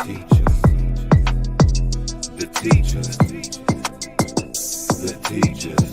teachers, the teachers, the teachers,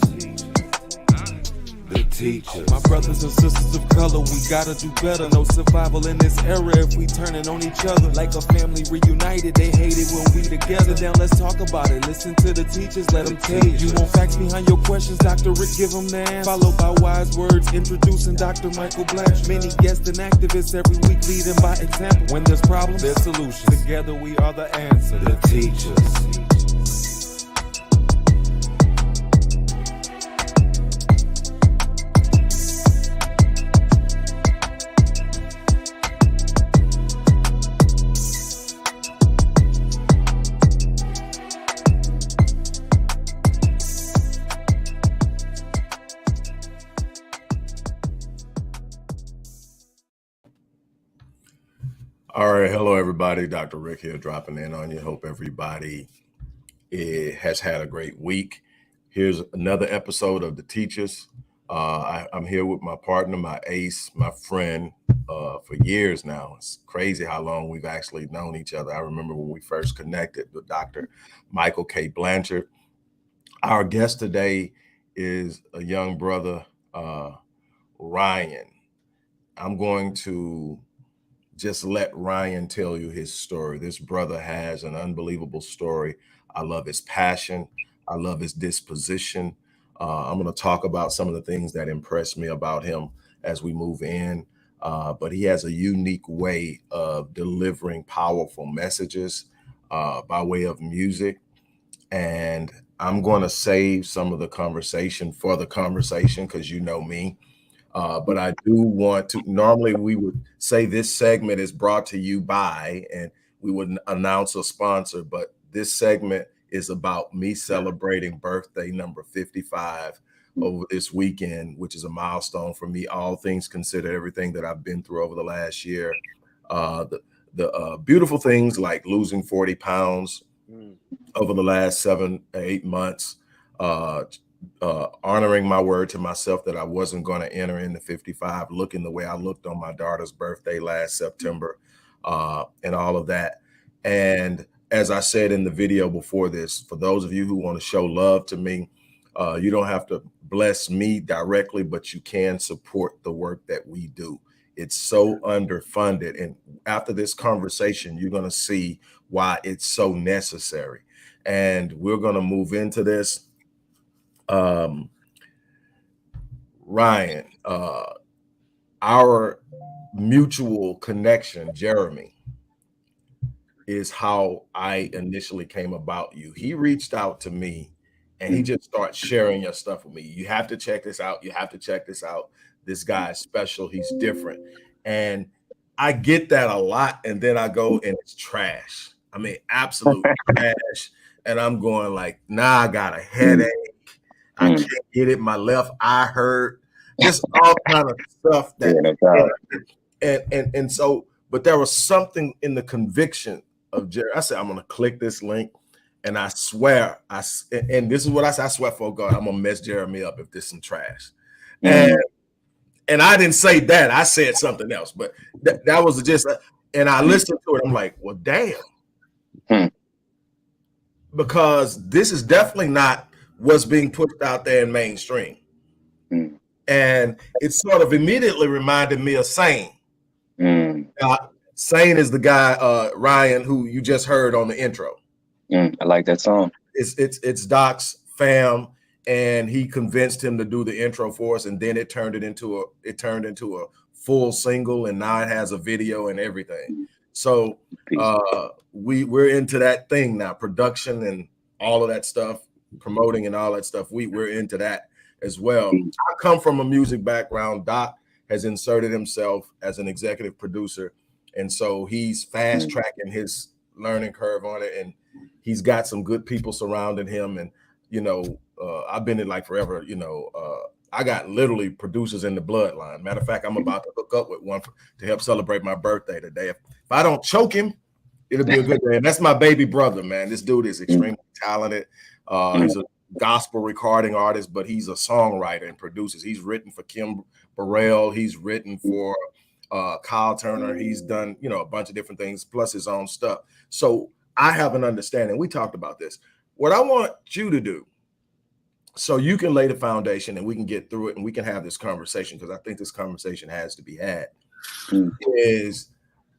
the teachers. My brothers and sisters of color, we gotta do better. No survival in this era if we turning on each other. Like a family reunited, they hate it when we together. Now let's talk about it. Listen to the teachers, let them tell you. You want facts behind your questions, Dr. Rick, give them the answer. Followed by wise words, introducing Dr. Michael Blanche. Many guests and activists every week leading by example. When there's problems, there's solutions. Together we are the answer. The teachers. All right, hello everybody. Dr. Rick here, dropping in on you. Hope everybody has had a great week. Here's another episode of the Teachers. I'm here with my partner, my ace, my friend for years now. It's crazy how long we've actually known each other. I remember when we first connected with Dr. Michael K. Blanchard. Our guest today is a young brother, Rian. I'm going to just let Rian tell you his story. This brother has an unbelievable story. I love his passion. I love his disposition. I'm going to talk about some of the things that impressed me about him as we move in. But he has a unique way of delivering powerful messages by way of music. And I'm going to save some of the conversation for the conversation because you know me. But I do want to, normally we would say this segment is brought to you by, and we would announce a sponsor, but this segment is about me celebrating birthday number 55 over this weekend, which is a milestone for me, all things considered, everything that I've been through over the last year. The beautiful things like losing 40 pounds over the last 7 or 8 months, honoring my word to myself that I wasn't going to enter into 55, looking the way I looked on my daughter's birthday last September, and all of that. And as I said in the video before this, for those of you who want to show love to me, you don't have to bless me directly, but you can support the work that we do. It's so underfunded. And after this conversation, you're going to see why it's so necessary. And we're going to move into this. Rian, our mutual connection, Jeremy, is how I initially came about you. He reached out to me and he just started sharing your stuff with me. You have to check this out. You have to check this out. This guy is special. He's different. And I get that a lot. And then I go and it's trash. I mean, absolute trash. And I'm going like, nah, I got a headache. I can't get it. My left eye hurt. Just all kind of stuff that, and so, but there was something in the conviction of Jerry. I said, I'm going to click this link, and I swear, and this is what I said. I swear for God, I'm gonna mess Jeremy up if this is some trash. And I didn't say that. I said something else, but that was just. And I listened to it. I'm like, well, damn, because this is definitely not what's being pushed out there in mainstream. And it sort of immediately reminded me of Sane. Sane is the guy, Rian, who you just heard on the intro. I like that song. It's Doc's fam, and he convinced him to do the intro for us, and then it turned into a full single, and now it has a video and everything. So we're into that thing now, production and all of that stuff. Promoting and all that stuff, we're into that as well. I come from a music background. Doc has inserted himself as an executive producer, and so he's fast tracking his learning curve on it, and he's got some good people surrounding him. And I've been in like forever. I got literally producers in the bloodline. Matter of fact, I'm about to hook up with one to help celebrate my birthday today. If I don't choke him, it'll be a good day. And that's my baby brother, man. This dude is extremely talented. He's a gospel recording artist, but he's a songwriter and produces. He's written for Kim Burrell. He's written for Kyle Turner, he's done, you know, a bunch of different things, plus his own stuff. So I have an understanding. We talked about this. What I want you to do, so you can lay the foundation and we can get through it and we can have this conversation, because I think this conversation has to be had, is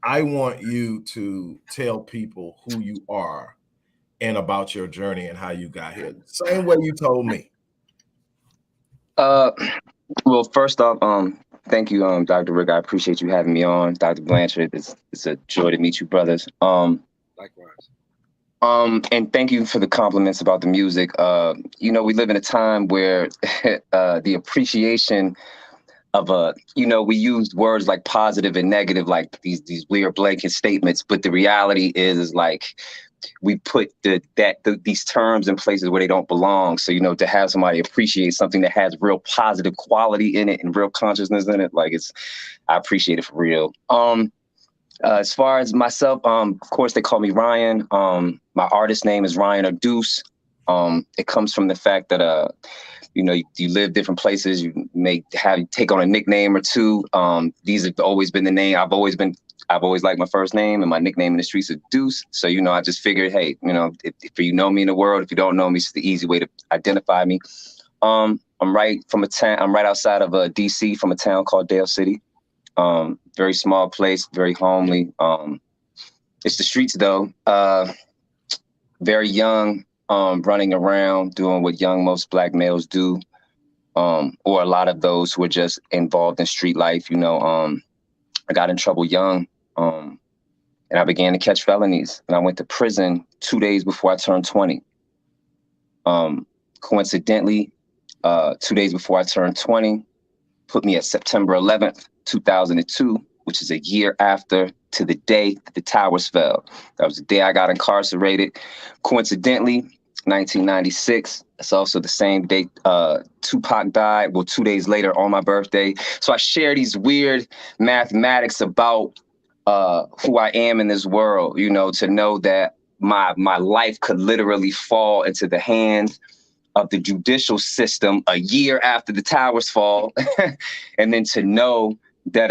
I want you to tell people who you are and about your journey and how you got here. Same way you told me. Well, first off, thank you, Dr. Rick. I appreciate you having me on. Dr. Blanchard, it's a joy to meet you, brothers. Likewise. And thank you for the compliments about the music. You know, we live in a time where the appreciation of you know, we use words like positive and negative, like these weird blanket statements, but the reality is like we put these terms in places where they don't belong. So, you know, to have somebody appreciate something that has real positive quality in it and real consciousness in it, like I appreciate it for real. As far as myself, of course, they call me Rian. My artist name is Rian or Deuce. It comes from the fact that, you know, you live different places. You may take on a nickname or two. These have always been the name. I've always liked my first name, and my nickname in the streets is Deuce. So, you know, I just figured, hey, you know, if you know me in the world, if you don't know me, it's the easy way to identify me. I'm right outside of DC, from a town called Dale City. Very small place, very homely. It's the streets though. Very young, running around doing what most Black males do, or a lot of those who are just involved in street life. You know, I got in trouble young, and I began to catch felonies, and I went to prison 2 days before I turned 20. Coincidentally, 2 days before I turned 20, put me at September 11th, 2002, which is a year after to the day that the towers fell. That was the day I got incarcerated. Coincidentally, 1996, it's also the same date Tupac died, well, 2 days later on my birthday. So I share these weird mathematics about who I am in this world, you know, to know that my life could literally fall into the hands of the judicial system a year after the towers fall. And then to know that,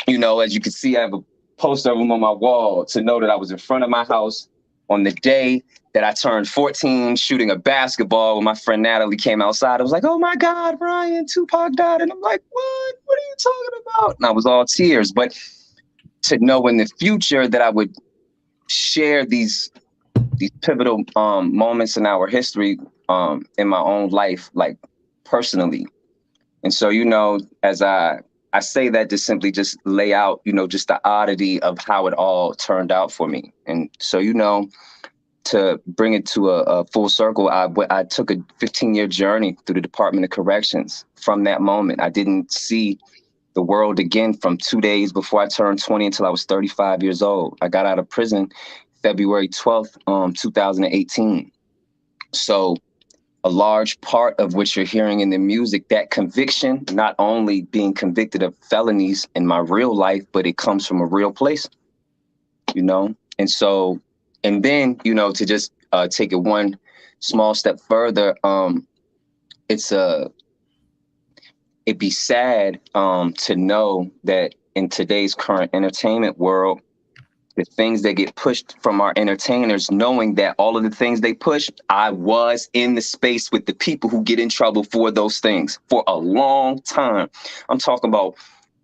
you know, as you can see, I have a poster of him on my wall, to know that I was in front of my house on the day that I turned 14, shooting a basketball when my friend Natalie came outside. I was like, oh my God, Rian, Tupac died. And I'm like, what are you talking about? And I was all tears. But to know in the future that I would share these pivotal moments in our history in my own life, like personally. And so, you know, as I say that to simply just lay out, you know, just the oddity of how it all turned out for me. And so, you know, to bring it to a full circle, I took a 15-year journey through the Department of Corrections. From that moment, I didn't see the world again from 2 days before I turned 20 until I was 35 years old. I got out of prison February 12th, 2018. So a large part of what you're hearing in the music, that conviction, not only being convicted of felonies in my real life, but it comes from a real place, you know? And so, and then, you know, to just take it one small step further, it'd be sad to know that in today's current entertainment world, the things that get pushed from our entertainers, knowing that all of the things they push, I was in the space with the people who get in trouble for those things for a long time. I'm talking about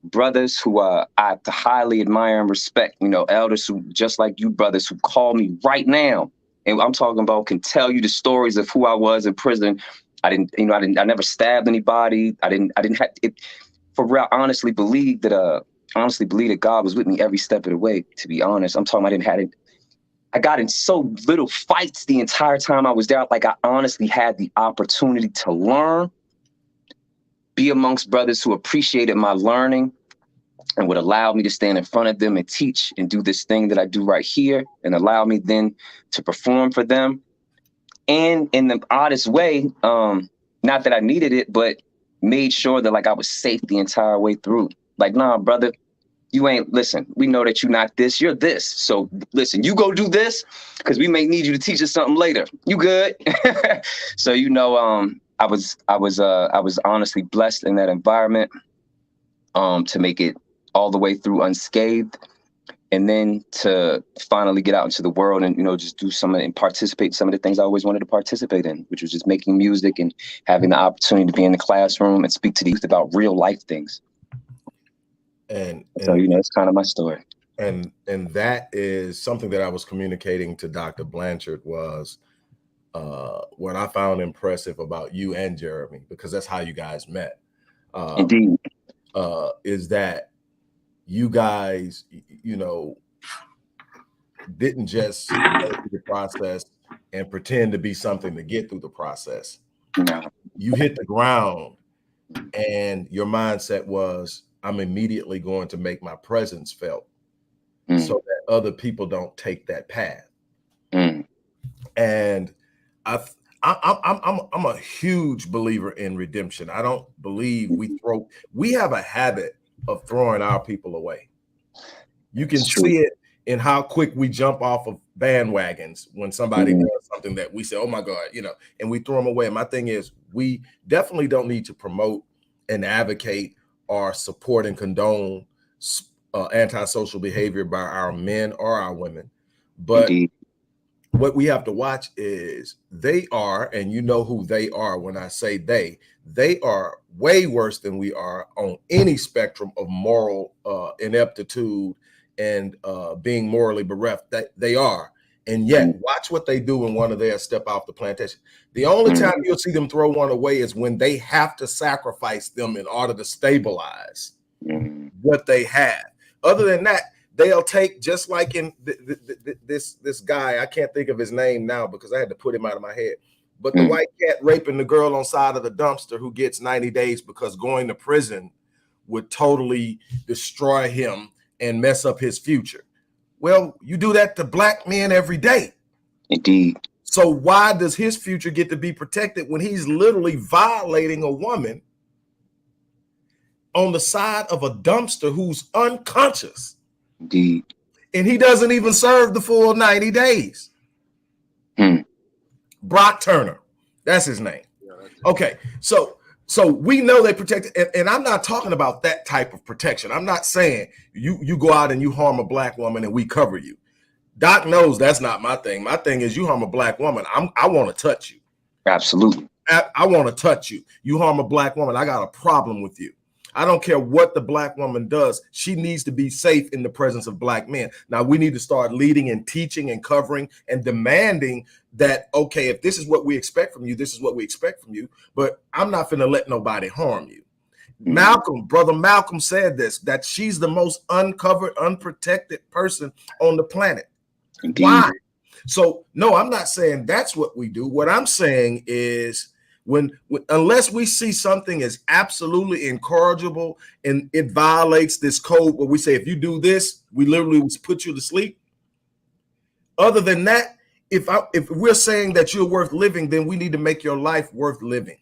brothers who I highly admire and respect, you know, elders who, just like you brothers, who call me right now. And I'm talking about, can tell you the stories of who I was in prison. I never stabbed anybody. I didn't have it. For real, I honestly believe that God was with me every step of the way, to be honest. I'm talking, I got in so little fights the entire time I was there. Like, I honestly had the opportunity to learn, be amongst brothers who appreciated my learning and would allow me to stand in front of them and teach and do this thing that I do right here, and allow me then to perform for them. And in the oddest way, not that I needed it, but made sure that, like, I was safe the entire way through. Like, nah, brother, listen, we know that you're not this, you're this. So listen, you go do this, because we may need you to teach us something later. You good? So, you know, I was honestly blessed in that environment, to make it all the way through unscathed, and then to finally get out into the world and, just do and participate in some of the things I always wanted to participate in, which was just making music and having the opportunity to be in the classroom and speak to the youth about real life things. And so, it's kind of my story. And that is something that I was communicating to Dr. Blanchard was what I found impressive about you and Jeremy, because that's how you guys met. Indeed. Is that you guys, didn't just go through the process and pretend to be something to get through the process. No. You hit the ground and your mindset was, I'm immediately going to make my presence felt so that other people don't take that path. And I'm a huge believer in redemption. I don't believe we have a habit of throwing our people away. You can see it in how quick we jump off of bandwagons when somebody does something that we say, oh my God, and we throw them away. And my thing is, we definitely don't need to promote and advocate or support and condone antisocial behavior by our men or our women. But what we have to watch is they are, and you know who they are when I say they are way worse than we are on any spectrum of moral ineptitude and being morally bereft. That they are. And yet watch what they do when one of theirs step off the plantation. The only time you'll see them throw one away is when they have to sacrifice them in order to stabilize what they have. Other than that, they'll take, just like in this guy, I can't think of his name now because I had to put him out of my head, but the white cat raping the girl on side of the dumpster who gets 90 days because going to prison would totally destroy him and mess up his future. Well, you do that to black men every day. Indeed. So why does his future get to be protected when he's literally violating a woman on the side of a dumpster who's unconscious? Indeed. And he doesn't even serve the full 90 days. Brock Turner, that's his name. Okay, so we know they protect it, and I'm not talking about that type of protection. I'm not saying you go out and you harm a black woman and we cover you. Doc knows that's not my thing. My thing is you harm a black woman, I want to touch you. Absolutely. I want to touch you. You harm a black woman, I got a problem with you. I don't care what the black woman does. She needs to be safe in the presence of black men. Now we need to start leading and teaching and covering and demanding that, okay, if this is what we expect from you, this is what we expect from you, but I'm not finna let nobody harm you. Brother Malcolm said this, that she's the most uncovered, unprotected person on the planet. Indeed. Why? So no, I'm not saying that's what we do. What I'm saying is unless we see something as absolutely incorrigible and it violates this code where we say, if you do this, we literally put you to sleep. Other than that, if we're saying that you're worth living, then we need to make your life worth living.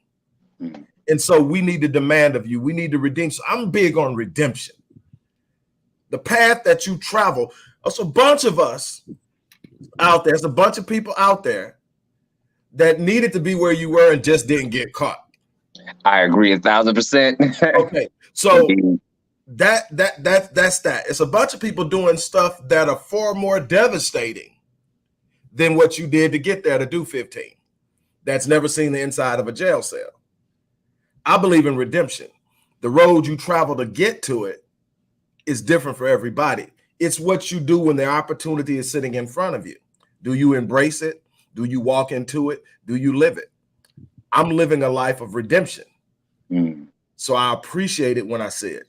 And so we need to demand of you. We need to redeem. So I'm big on redemption. The path that you travel. There's a bunch of us out there. There's a bunch of people out there that needed to be where you were and just didn't get caught. I agree 1,000%. Okay, so that's that. It's a bunch of people doing stuff that are far more devastating than what you did to get there to do 15. That's never seen the inside of a jail cell. I believe in redemption. The road you travel to get to it is different for everybody. It's what you do when the opportunity is sitting in front of you. Do you embrace it? Do you walk into it? Do you live it? I'm living a life of redemption. So I appreciate it when I see it.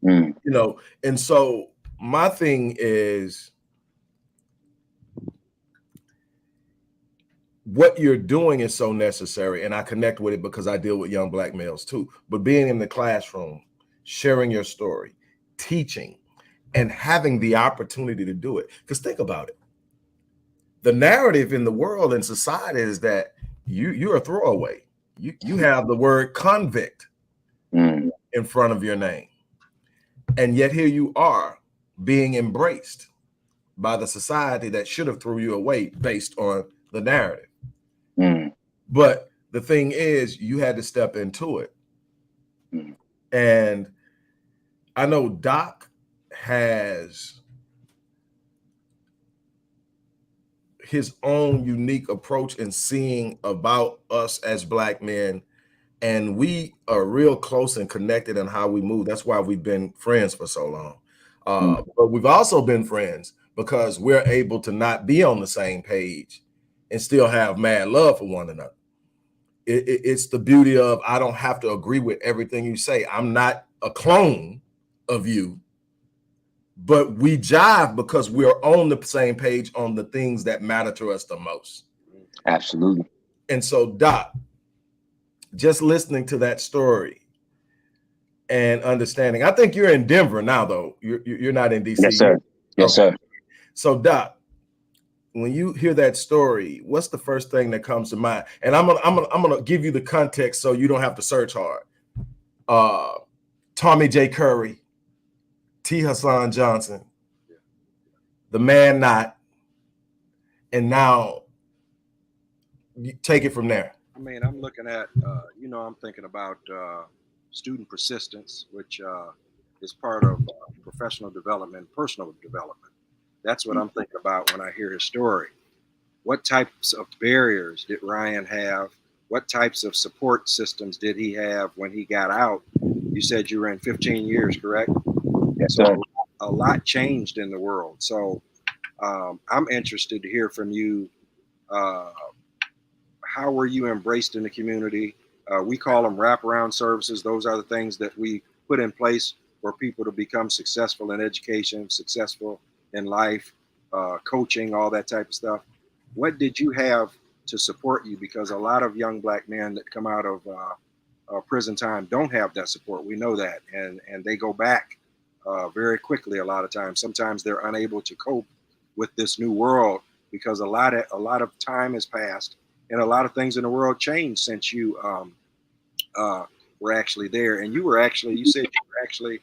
And so my thing is what you're doing is so necessary. And I connect with it because I deal with young black males too. But being in the classroom, sharing your story, teaching, and having the opportunity to do it. Because think about it. The narrative in the world and society is that you're a throwaway. You have the word convict in front of your name. And yet here you are being embraced by the society that should have threw you away based on the narrative. But the thing is, you had to step into it. And I know Doc has his own unique approach in seeing about us as Black men. And we are real close and connected in how we move. That's why we've been friends for so long. But we've also been friends because we're able to not be on the same page and still have mad love for one another. It's the beauty of, I don't have to agree with everything you say. I'm not a clone of you, but we jive because we're on the same page on the things that matter to us the most. Absolutely. And so, Doc, just listening to that story and understanding, I think you're in Denver now, though. You're not in DC. Yes, sir. Yes, okay. sir. So, Doc, when you hear that story, what's the first thing that comes to mind? And I'm gonna give you the context so you don't have to search hard. Tommy J. Curry, T. Hassan Johnson, the man not, and now you take it from there. I mean, I'm looking at, I'm thinking about student persistence, which is part of professional development, personal development. That's what I'm thinking about when I hear his story. What types of barriers did Rian have? What types of support systems did he have when he got out? You said you were in 15 years, correct? Yes, so sir. A lot changed in the world. So I'm interested to hear from you. How were you embraced in the community? We call them wraparound services. Those are the things that we put in place for people to become successful in education, successful in life, coaching, all that type of stuff. What did you have to support you? Because a lot of young Black men that come out of prison time don't have that support. We know that, and they go back very quickly a lot of times. Sometimes they're unable to cope with this new world because a lot of time has passed and a lot of things in the world changed since you were actually there. And you said you were actually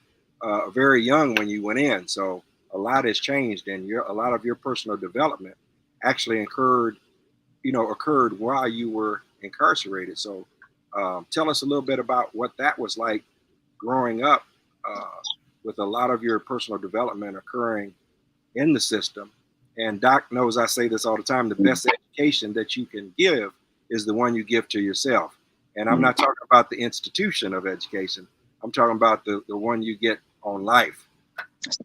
very young when you went in. So a lot has changed, and a lot of your personal development actually occurred while you were incarcerated. So tell us a little bit about what that was like growing up with a lot of your personal development occurring in the system. And Doc knows I say this all the time, the best education that you can give is the one you give to yourself. And I'm not talking about the institution of education. I'm talking about the one you get on life.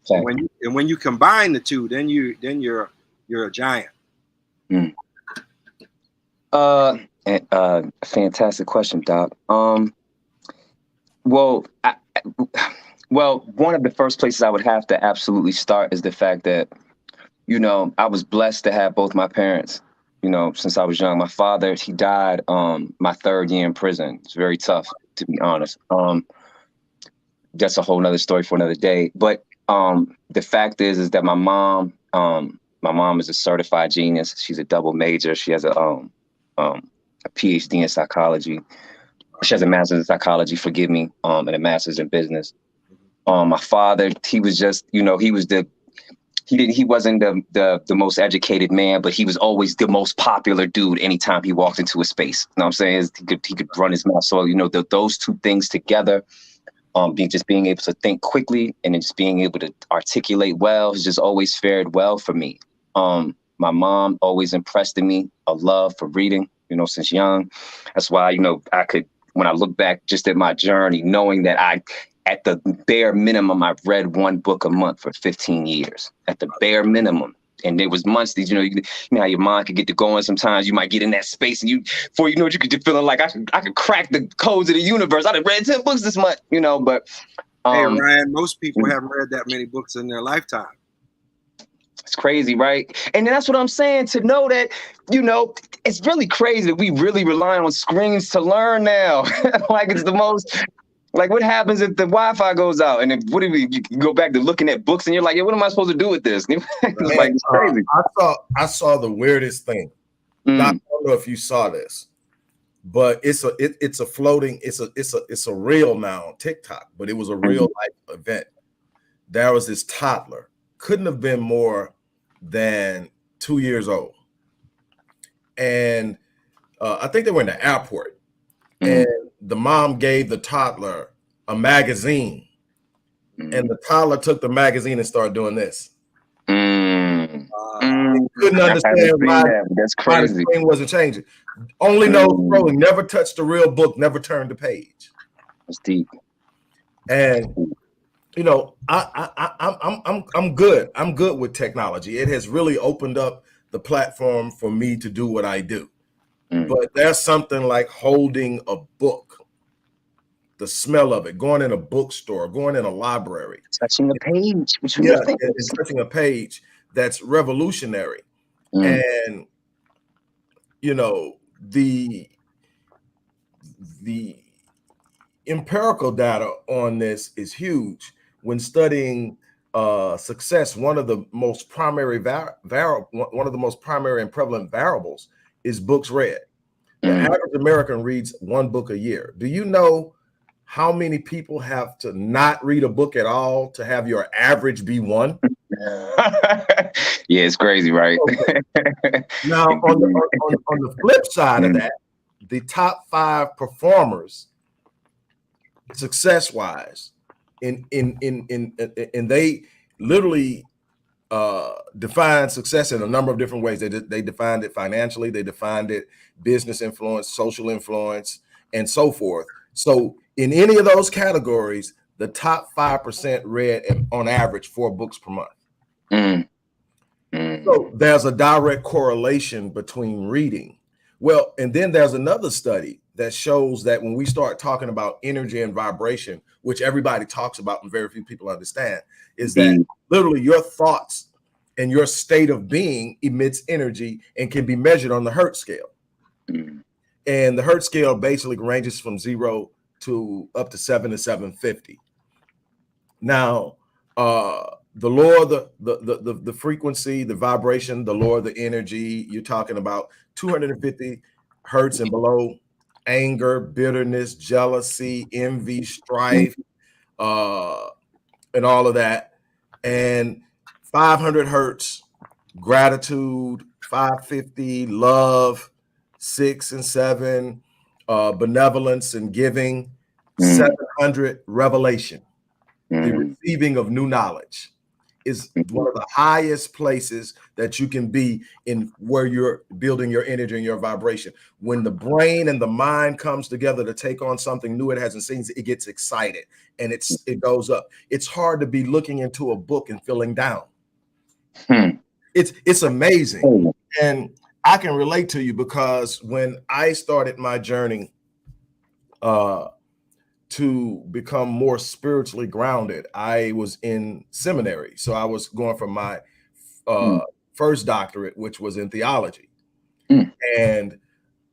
When you combine the two, then you're a giant. Fantastic question, Doc. Well, one of the first places I would have to absolutely start is the fact that, I was blessed to have both my parents, since I was young. My father, he died my third year in prison. It's very tough, to be honest. That's a whole nother story for another day. But the fact is that my mom is a certified genius. She's a double major. She has a PhD in psychology. She has a master's in psychology, forgive me, and a master's in business. My father, he was just, he wasn't the most educated man, but he was always the most popular dude anytime he walked into a space. You know what I'm saying? He could run his mouth. So, those two things together, being able to think quickly and then just being able to articulate well has just always fared well for me. My mom always impressed in me a love for reading, since young. That's why, I could, when I look back just at my journey, knowing that at the bare minimum, I've read one book a month for 15 years, at the bare minimum. And there was months that, you know how your mind could get to going. Sometimes you might get in that space and before you know it, you could just feeling like I could crack the codes of the universe. I've read 10 books this month, but. Hey, Ryan, most people haven't read that many books in their lifetime. It's crazy, right? And that's what I'm saying, to know that, it's really crazy that we really rely on screens to learn now. Like it's the most, like what happens if the Wi-Fi goes out? And then you go back to looking at books and you're like, yeah, what am I supposed to do with this? It's crazy. I saw the weirdest thing. I don't know if you saw this, but it's a floating, it's a reel now on TikTok, but it was a real life event. There was this toddler, couldn't have been more than 2 years old. And I think they were in the airport, and the mom gave the toddler a magazine and the toddler took the magazine and started doing this. Mm. Couldn't I haven't understand seen why, that, but that's why the crazy. screen wasn't changing. Only knows scrolling, never touched the real book, never turned the page. That's deep. And you know, I'm good. I'm good with technology. It has really opened up the platform for me to do what I do. But there's something like holding a book, the smell of it, going in a bookstore, going in a library, Touching a page. and touching a page that's revolutionary. And you know, the empirical data on this is huge. When studying success, one of the most primary and prevalent variables is books read. The average American reads one book a year. Do you know how many people have to not read a book at all to have your average be one? Yeah, it's crazy, right? Okay. Now, on the flip side of that, the top 5 performers, success-wise, and they literally define success in a number of different ways. They defined it financially, they defined it business influence, social influence, and so forth. So in any of those categories, the top 5% read on average 4 books per month. So there's a direct correlation between reading. Well, and then there's another study that shows that when we start talking about energy and vibration, which everybody talks about and very few people understand, is that literally your thoughts and your state of being emits energy and can be measured on the Hertz scale. And the Hertz scale basically ranges from 0 to up to 7 to 750. Now, the lower the frequency, the vibration, the lower the energy, you're talking about 250 Hertz and below, anger, bitterness, jealousy, envy, strife, and all of that. And 500 Hertz, gratitude, 550, love, 6 and 7, benevolence and giving, 700, revelation, the receiving of new knowledge, is one of the highest places that you can be in where you're building your energy and your vibration. When the brain and the mind comes together to take on something new it hasn't seen, it gets excited and it goes up. It's hard to be looking into a book and feeling down. It's amazing. And I can relate to you because when I started my journey to become more spiritually grounded, I was in seminary. So I was going for my first doctorate, which was in theology. And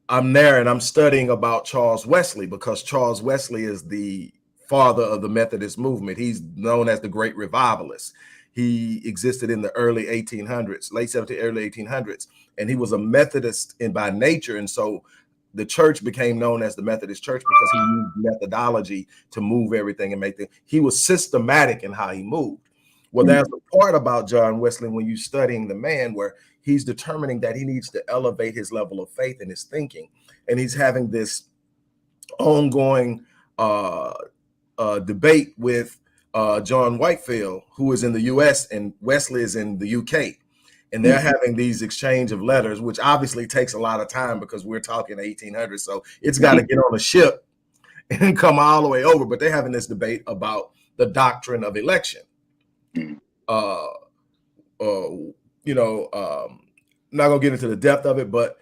I'm there and I'm studying about Charles Wesley because Charles Wesley is the father of the Methodist movement. He's known as the great revivalist. He existed in the early 1800s, late 1700s, early 1800s, and he was a Methodist by nature. And so the church became known as the Methodist Church because he used methodology to move everything and make things. He was systematic in how he moved. Well, there's a part about John Wesley when you're studying the man where he's determining that he needs to elevate his level of faith and his thinking. And he's having this ongoing debate with John Whitefield, who is in the US and Wesley is in the UK. And they're having these exchange of letters, which obviously takes a lot of time because we're talking 1800s. So it's got to get on a ship and come all the way over. But they're having this debate about the doctrine of election. Not going to get into the depth of it, but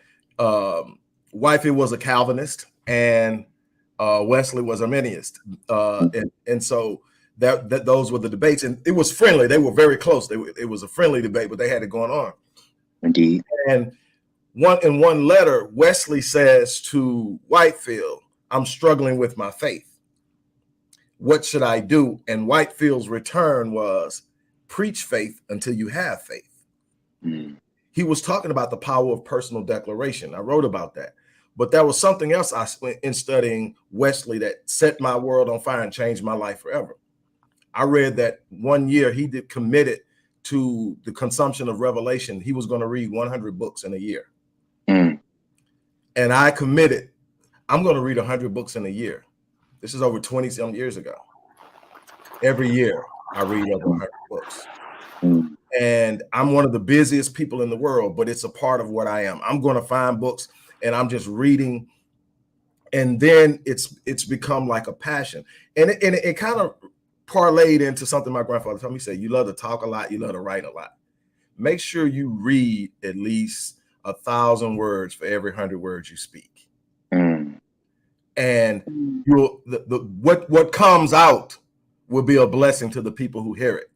Whitefield was a Calvinist and Wesley was Arminianist. And so that those were the debates, and it was friendly. They were very close. It was a friendly debate, but they had it going on. Indeed. And in one letter, Wesley says to Whitefield, "I'm struggling with my faith. What should I do?" And Whitefield's return was, "Preach faith until you have faith." He was talking about the power of personal declaration. I wrote about that. But there was something else in studying Wesley that set my world on fire and changed my life forever. I read that one year he committed to the consumption of revelation. He was going to read 100 books in a year. And I committed, I'm going to read 100 books in a year. This is over 20 some years ago. Every year, I read over 100 books. Mm. And I'm one of the busiest people in the world, but it's a part of what I am. I'm going to find books and I'm just reading. And then it's become like a passion. And it kind of parlayed into something my grandfather told me. He said, you love to talk a lot, you love to write a lot. Make sure you read at least 1,000 words for every 100 words you speak. Mm. And you'll what comes out will be a blessing to the people who hear it,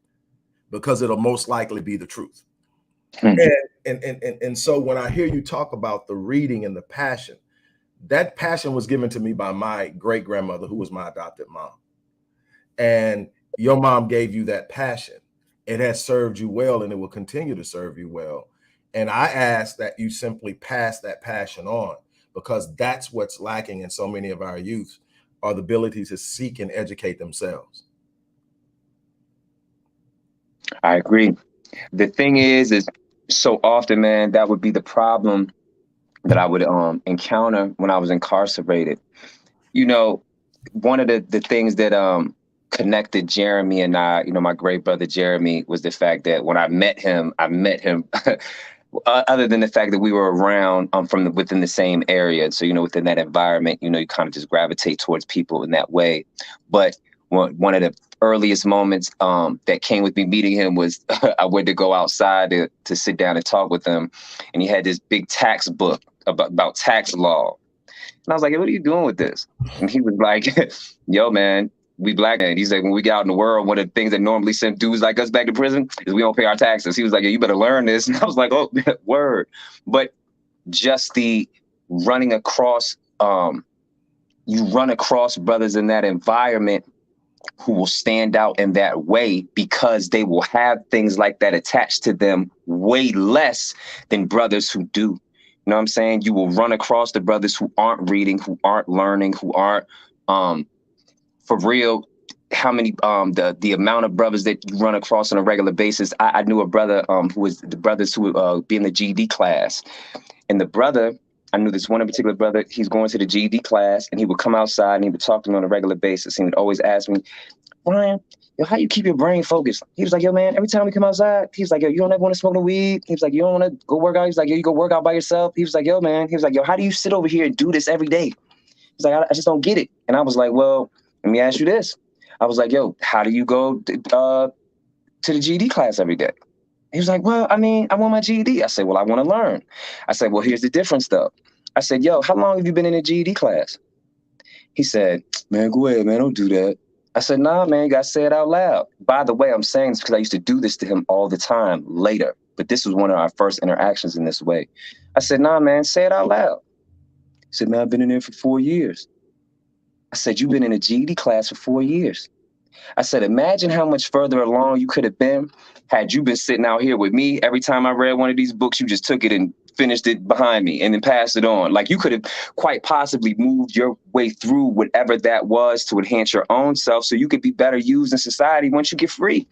because it'll most likely be the truth. And so when I hear you talk about the reading and the passion, that passion was given to me by my great grandmother, who was my adopted mom. And your mom gave you that passion. It has served you well, and it will continue to serve you well. And I ask that you simply pass that passion on, because that's what's lacking in so many of our youth, are the ability to seek and educate themselves. I agree. The thing is so often, man, that would be the problem that I would encounter when I was incarcerated. You know, one of the things that connected Jeremy and I, my great brother Jeremy, was the fact that when I met him other than the fact that we were around from within the same area. So, within that environment, you kind of just gravitate towards people in that way. But one of the earliest moments that came with me meeting him was I went to go outside to sit down and talk with him. And he had this big tax book about tax law. And I was like, hey, what are you doing with this? And he was like, yo, man, we black men. He's like, when we get out in the world, one of the things that normally send dudes like us back to prison is we don't pay our taxes. He was like, yeah, you better learn this. And I was like, oh, word. But just the running across, you run across brothers in that environment who will stand out in that way, because they will have things like that attached to them way less than brothers who do. You know what I'm saying? You will run across the brothers who aren't reading, who aren't learning, who aren't, for real. How many, the amount of brothers that you run across on a regular basis. I knew a brother who was the brothers who would be in the GED class. And the brother, I knew this one particular brother, he's going to the GED class, and he would come outside and he would talk to me on a regular basis. He would always ask me, Brian, yo, how you keep your brain focused? He was like, yo, man, every time we come outside, he was like, yo, you don't ever want to smoke no weed. He was like, you don't want to go work out. He was like, yo, you go work out by yourself. He was like, yo, man, he was like, yo, how do you sit over here and do this every day? He's like, I just don't get it. And I was like, well, let me ask you this. I was like, yo, how do you go to the GED class every day? He was like, well, I mean, I want my GED. I said, well, I want to learn. I said, well, here's the difference, though. I said, yo, how long have you been in a GED class? He said, man, go ahead, man, don't do that. I said, nah, man, you got to say it out loud. By the way, I'm saying this because I used to do this to him all the time later. But this was one of our first interactions in this way. I said, nah, man, say it out loud. He said, man, I've been in there for 4 years. I said, you've been in a GED class for 4 years. I said, imagine how much further along you could have been had you been sitting out here with me. Every time I read one of these books, you just took it and finished it behind me and then passed it on. Like, you could have quite possibly moved your way through whatever that was to enhance your own self so you could be better used in society once you get free.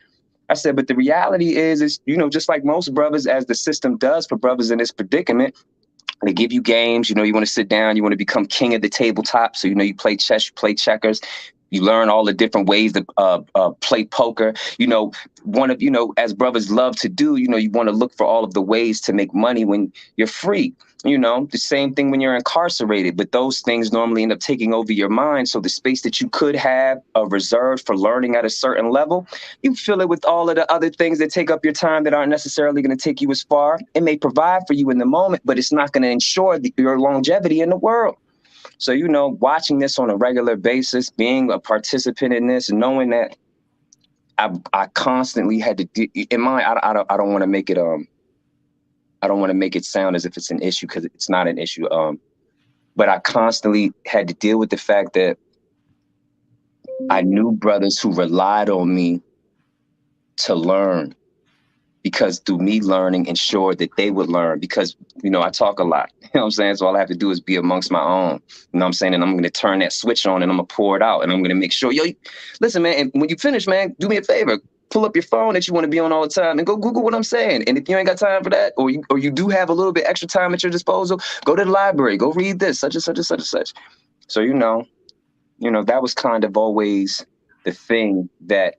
I said, but the reality is, just like most brothers, as the system does for brothers in this predicament, they give you games, you want to sit down, you want to become king of the tabletop. So, you play chess, you play checkers. You learn all the different ways to play poker. As brothers love to do, you want to look for all of the ways to make money when you're free. The same thing when you're incarcerated, but those things normally end up taking over your mind. So the space that you could have reserved for learning at a certain level, you fill it with all of the other things that take up your time that aren't necessarily going to take you as far. It may provide for you in the moment, but it's not going to ensure your longevity in the world. So, watching this on a regular basis, being a participant in this, knowing that I constantly had to, in mind, I don't want to make it, I don't want to make it sound as if it's an issue, because it's not an issue. But I constantly had to deal with the fact that I knew brothers who relied on me to learn, because through me learning ensured that they would learn, because, I talk a lot, what I'm saying? So all I have to do is be amongst my own, what I'm saying? And I'm going to turn that switch on and I'm going to pour it out, and I'm going to make sure, listen, man, and when you finish, man, do me a favor, pull up your phone that you want to be on all the time and go Google what I'm saying. And if you ain't got time for that, or you do have a little bit extra time at your disposal, go to the library, go read this, such and such and such and such. So, that was kind of always the thing that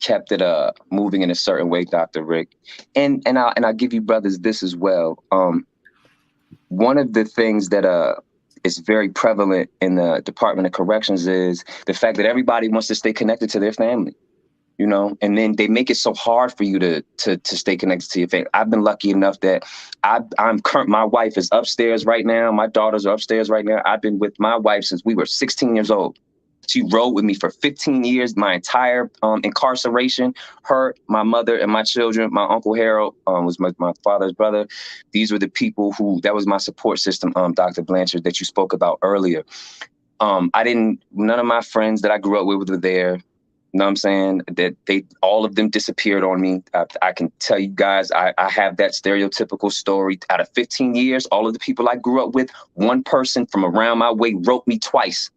kept it moving in a certain way, Dr. Rick. And I'll give you brothers this as well. One of the things that is very prevalent in the Department of Corrections is the fact that everybody wants to stay connected to their family. You know, and then they make it so hard for you to stay connected to your family. I've been lucky enough that I'm current. My wife is upstairs right now. My daughters are upstairs right now. I've been with my wife since we were 16 years old. She rode with me for 15 years, my entire incarceration. Her, my mother, and my children. My Uncle Harold was my father's brother. These were the people that was my support system, Dr. Blanchard, that you spoke about earlier. None of my friends that I grew up with were there. You know what I'm saying? That all of them disappeared on me. I can tell you guys, I have that stereotypical story. Out of 15 years, all of the people I grew up with, one person from around my way wrote me twice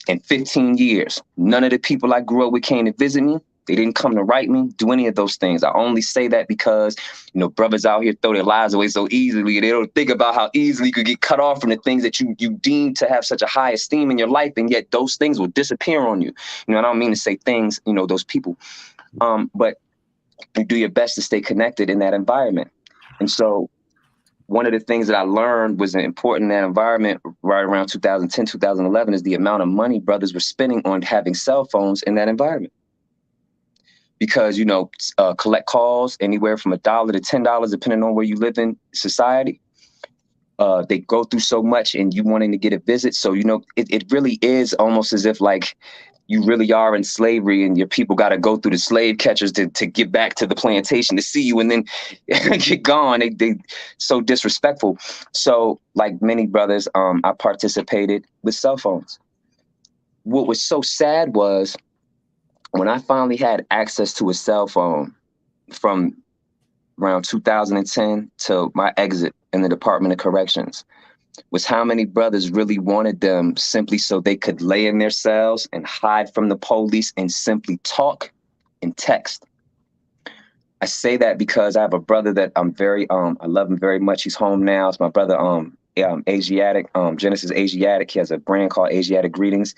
in 15 years. None of the people I grew up with came to visit me. They didn't come to write me, do any of those things. I only say that because, you know, brothers out here throw their lives away so easily. They don't think about how easily you could get cut off from the things that you deem to have such a high esteem in your life, and yet those things will disappear on you. You know, I don't mean to say things, you know, those people, but you do your best to stay connected in that environment. And so one of the things that I learned was important in that environment right around 2010, 2011 is the amount of money brothers were spending on having cell phones in that environment. Because, you know, collect calls anywhere from $1 to $10, depending on where you live in society. They go through so much and you wanting to get a visit. So, you know, it really is almost as if like you really are in slavery and your people got to go through the slave catchers to get back to the plantation to see you and then get gone. They so disrespectful. So like many brothers, I participated with cell phones. What was so sad was when I finally had access to a cell phone from around 2010 to my exit in the Department of Corrections, was how many brothers really wanted them simply so they could lay in their cells and hide from the police and simply talk and text. I say that because I have a brother that I'm very, I love him very much. He's home now. It's my brother, Asiatic, Genesis Asiatic. He has a brand called Asiatic Greetings.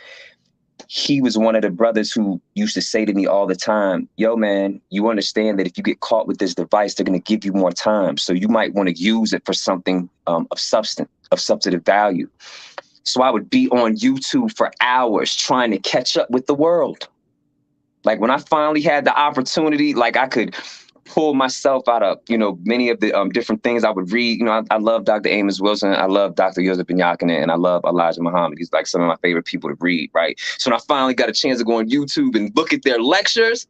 He was one of the brothers who used to say to me all the time, yo, man, you understand that if you get caught with this device, they're going to give you more time. So you might want to use it for something of substantive value. So I would be on YouTube for hours trying to catch up with the world. Like when I finally had the opportunity, like I could pull myself out of, you know, many of the different things I would read. You know, I love Dr. Amos Wilson. I love Dr. Yosef Ben-Yakinen, and I love Elijah Muhammad. He's like some of my favorite people to read, right? So when I finally got a chance to go on YouTube and look at their lectures,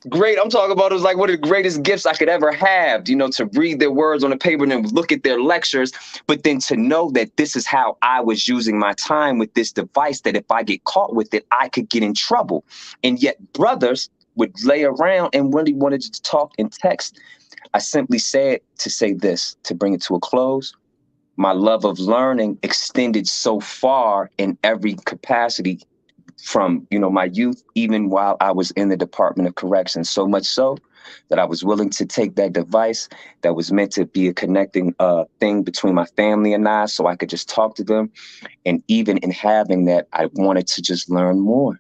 great. I'm talking about it was like one of the greatest gifts I could ever have, you know, to read their words on the paper and then look at their lectures, but then to know that this is how I was using my time with this device, that if I get caught with it, I could get in trouble. And yet brothers would lay around and really wanted to talk and text. I simply said to say this, to bring it to a close. My love of learning extended so far in every capacity from, you know, my youth, even while I was in the Department of Corrections, so much so that I was willing to take that device that was meant to be a connecting thing between my family and I, so I could just talk to them. And even in having that, I wanted to just learn more.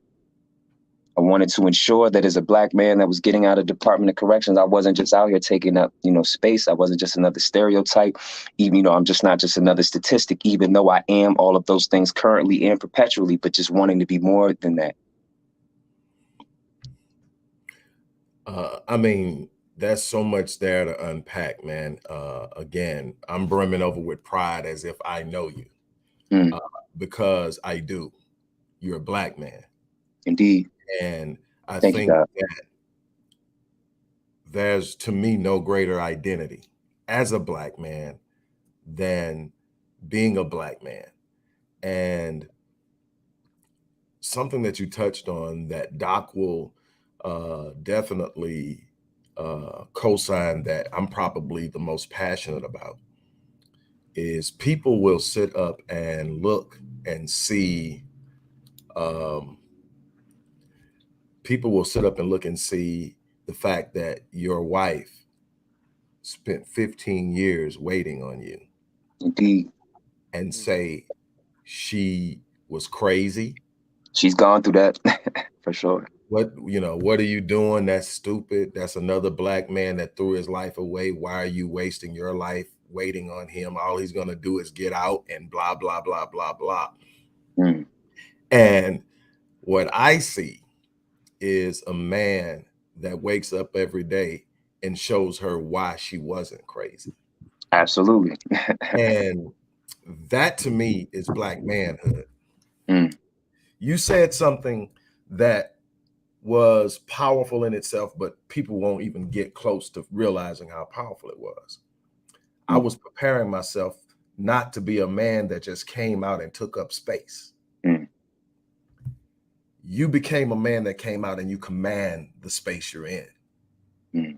I wanted to ensure that as a Black man that was getting out of Department of Corrections, I wasn't just out here taking up, you know, space. I wasn't just another stereotype. Even, you know, I'm just not just another statistic, even though I am all of those things currently and perpetually, but just wanting to be more than that. I mean, there's so much there to unpack, man. Again, I'm brimming over with pride as if I know you, because I do. You're a Black man. Indeed. And I Thank think that there's, to me, no greater identity as a Black man than being a Black man. And something that you touched on that Doc will definitely co-sign, that I'm probably the most passionate about, is people will sit up and look and see people will sit up and look and see the fact that your wife spent 15 years waiting on you. Indeed. And say she was crazy. She's gone through that for sure. what are you doing? That's stupid. That's another black man that threw his life away. Why are you wasting your life waiting on him? All he's going to do is get out and blah, blah, blah, blah, blah. Mm. And what I see is a man that wakes up every day and shows her why she wasn't crazy. Absolutely. And that to me is black manhood. Mm. You said something that was powerful in itself, but people won't even get close to realizing how powerful it was. I was preparing myself not to be a man that just came out and took up space. Mm. You became a man that came out and you command the space you're in. Mm.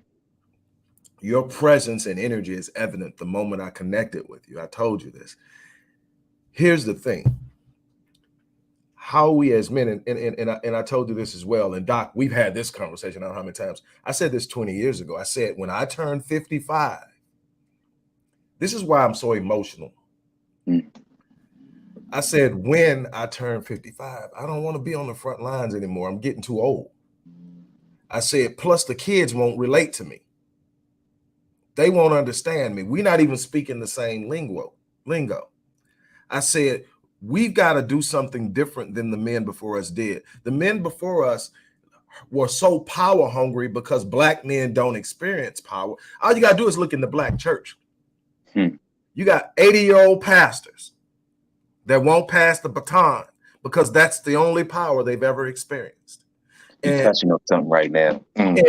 Your presence and energy is evident the moment I connected with you. I told you this. Here's the thing. How we as men, and I told you this as well, and Doc, we've had this conversation, I don't know how many times. I said this 20 years ago. I said, when I turned 55, this is why I'm so emotional. Mm. I said, when I turn 55, I don't want to be on the front lines anymore. I'm getting too old. I said, plus the kids won't relate to me. They won't understand me. We're not even speaking the same lingo. I said, we've got to do something different than the men before us did. The men before us were so power hungry because black men don't experience power. All you got to do is look in the black church. You got 80-year-old pastors that won't pass the baton because that's the only power they've ever experienced. You're touching on something right now. Mm.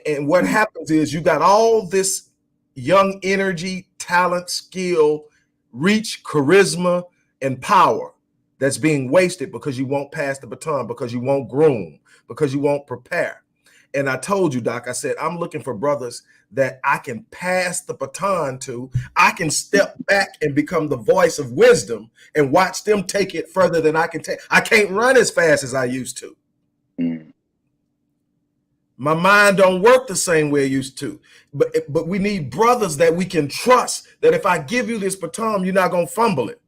And what happens is you got all this young energy, talent, skill, reach, charisma, and power that's being wasted because you won't pass the baton, because you won't groom, because you won't prepare. And I told you, Doc, I said, I'm looking for brothers that I can pass the baton to. I can step back and become the voice of wisdom and watch them take it further than I can take. I can't run as fast as I used to. Mm. My mind don't work the same way it used to. But we need brothers that we can trust, that if I give you this baton, you're not going to fumble it.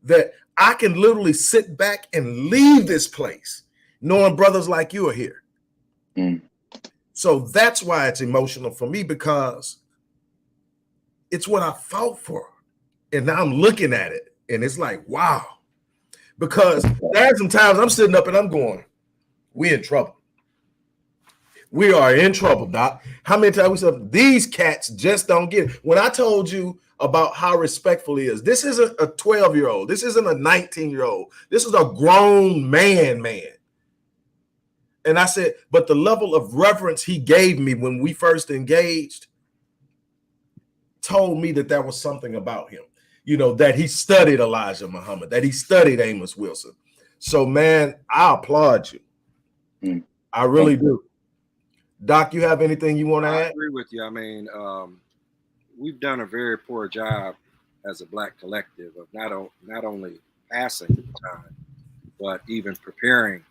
That I can literally sit back and leave this place knowing brothers like you are here. Mm. So that's why it's emotional for me, because it's what I fought for. And now I'm looking at it and it's like, wow. Because there's some times I'm sitting up and I'm going, we're in trouble. We are in trouble, Doc. How many times we said these cats just don't get it? When I told you about how respectful he is, this isn't a 12-year-old. This isn't a 19-year-old. This is a grown man. And I said, but the level of reverence he gave me when we first engaged told me that there was something about him, that he studied Elijah Muhammad, that he studied Amos Wilson. So, man, I applaud you. Mm. I really do. Doc, you have anything you want to add? I agree with you. I mean, we've done a very poor job as a Black collective of not only passing the time, but even preparing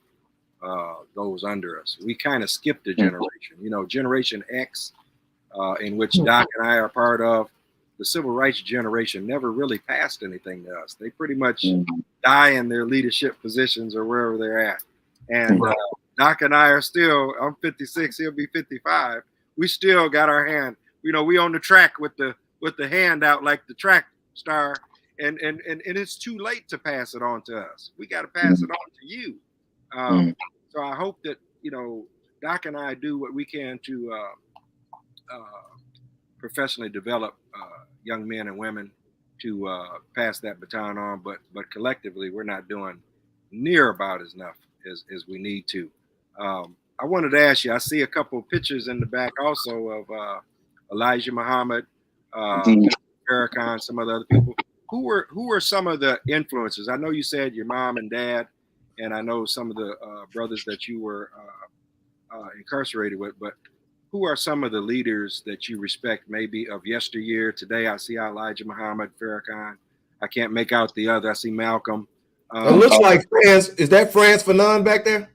those under us. We kind of skipped a generation. Generation X, in which Doc and I are part of, the civil rights generation never really passed anything to us. They pretty much die in their leadership positions or wherever they're at. And Doc and I are still, I'm 56, he'll be 55. We still got our hand, we on the track with the hand out like the track star. And it's too late to pass it on to us. We got to pass it on to you. So I hope that, Doc and I do what we can to professionally develop young men and women to pass that baton on. But collectively, we're not doing near about as enough as we need to. I wanted to ask you, I see a couple of pictures in the back also of Elijah Muhammad, Farrakhan, some of the other people. Who were some of the influences? I know you said your mom and dad, and I know some of the brothers that you were incarcerated with, but who are some of the leaders that you respect, maybe of yesteryear? Today, I see Elijah Muhammad, Farrakhan. I can't make out the other. I see Malcolm. It looks like France. Is that France Fanon back there?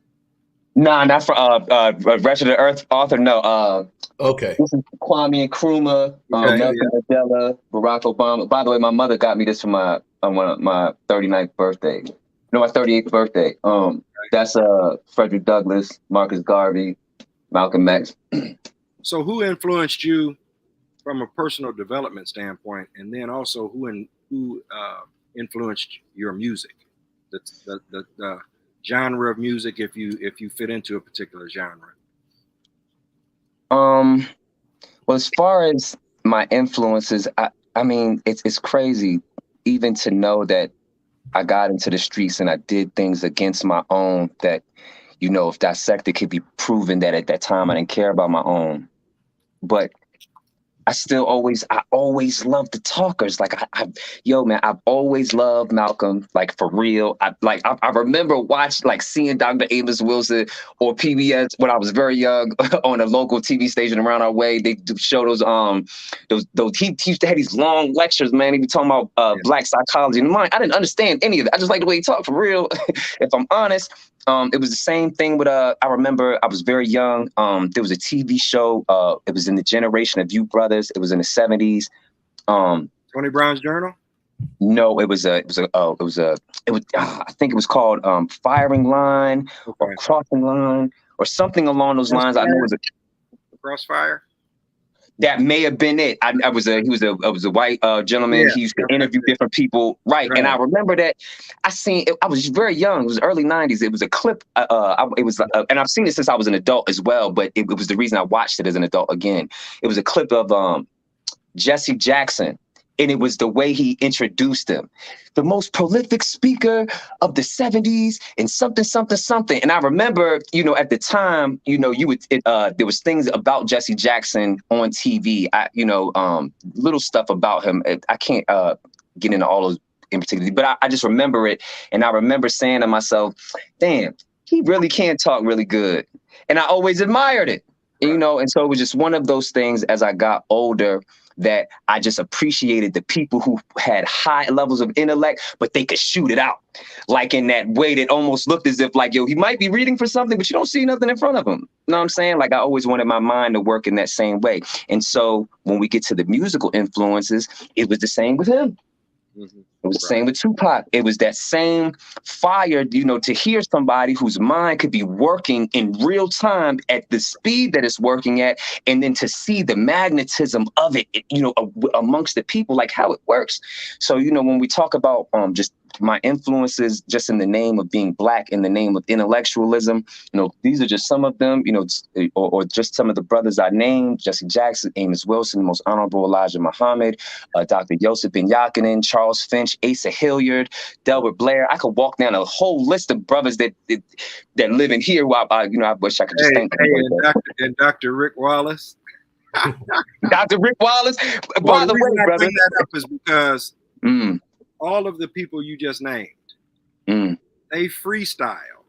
No, not for Wretched of Earth author. No. Okay. This is Kwame Nkrumah, Nelson Mandela, Barack Obama. By the way, my mother got me this for my 39th birthday. No, my 38th birthday. That's Frederick Douglass, Marcus Garvey, Malcolm X. So who influenced you from a personal development standpoint, and then also who influenced your music, the genre of music, if you fit into a particular genre? Well, as far as my influences, I mean, it's crazy even to know that I got into the streets and I did things against my own that, you know, if dissected, could be proven that at that time I didn't care about my own. But I always loved the talkers. Like yo, man, I've always loved Malcolm, like for real. I remember seeing Dr. Amos Wilson or PBS when I was very young on a local TV station around our way. They show those he used to have these long lectures, man. He be talking about black psychology and mind. I didn't understand any of it. I just like the way he talked for real, if I'm honest. It was the same thing with I remember I was very young. There was a TV show. It was in the generation of you brothers. It was in the 70s. Tony Brown's Journal? No, I think it was called Firing Line or Crossing Line or something along those lines. I know it was Crossfire. That may have been it. He was a white gentleman. Yeah, he used to interview different people, right? And I remember that I seen it. I was very young. It was early '90s. It was a clip. And I've seen it since I was an adult as well. But it was the reason I watched it as an adult again. It was a clip of Jesse Jackson. And it was the way he introduced him. The most prolific speaker of the 70s and something. And I remember, you know, at the time, you know, there was things about Jesse Jackson on TV. Little stuff about him. I can't get into all those in particular, but I just remember it. And I remember saying to myself, damn, he really can talk really good. And I always admired it, you know, and so it was just one of those things as I got older that I just appreciated the people who had high levels of intellect, but they could shoot it out. Like in that way that almost looked as if like, yo, he might be reading for something, but you don't see nothing in front of him. You know what I'm saying? Like I always wanted my mind to work in that same way. And so when we get to the musical influences, it was the same with him. Mm-hmm. It was the same with Tupac. It was that same fire, you know, to hear somebody whose mind could be working in real time at the speed that it's working at, and then to see the magnetism of it, you know, amongst the people, like how it works. So, you know, when we talk about just my influences, just in the name of being Black, in the name of intellectualism, you know, these are just some of them, you know, or just some of the brothers I named: Jesse Jackson, Amos Wilson, the Most Honorable Elijah Muhammad, Dr. Yosef Ben Yakinen, Charles Finch, Asa Hilliard, Delbert Blair. I could walk down a whole list of brothers that live in here. Who I wish I could just thank them. And Dr. Rick Wallace. Dr. Rick Wallace. Well, by the way, brother, bring that up is because all of the people you just named, they freestyle.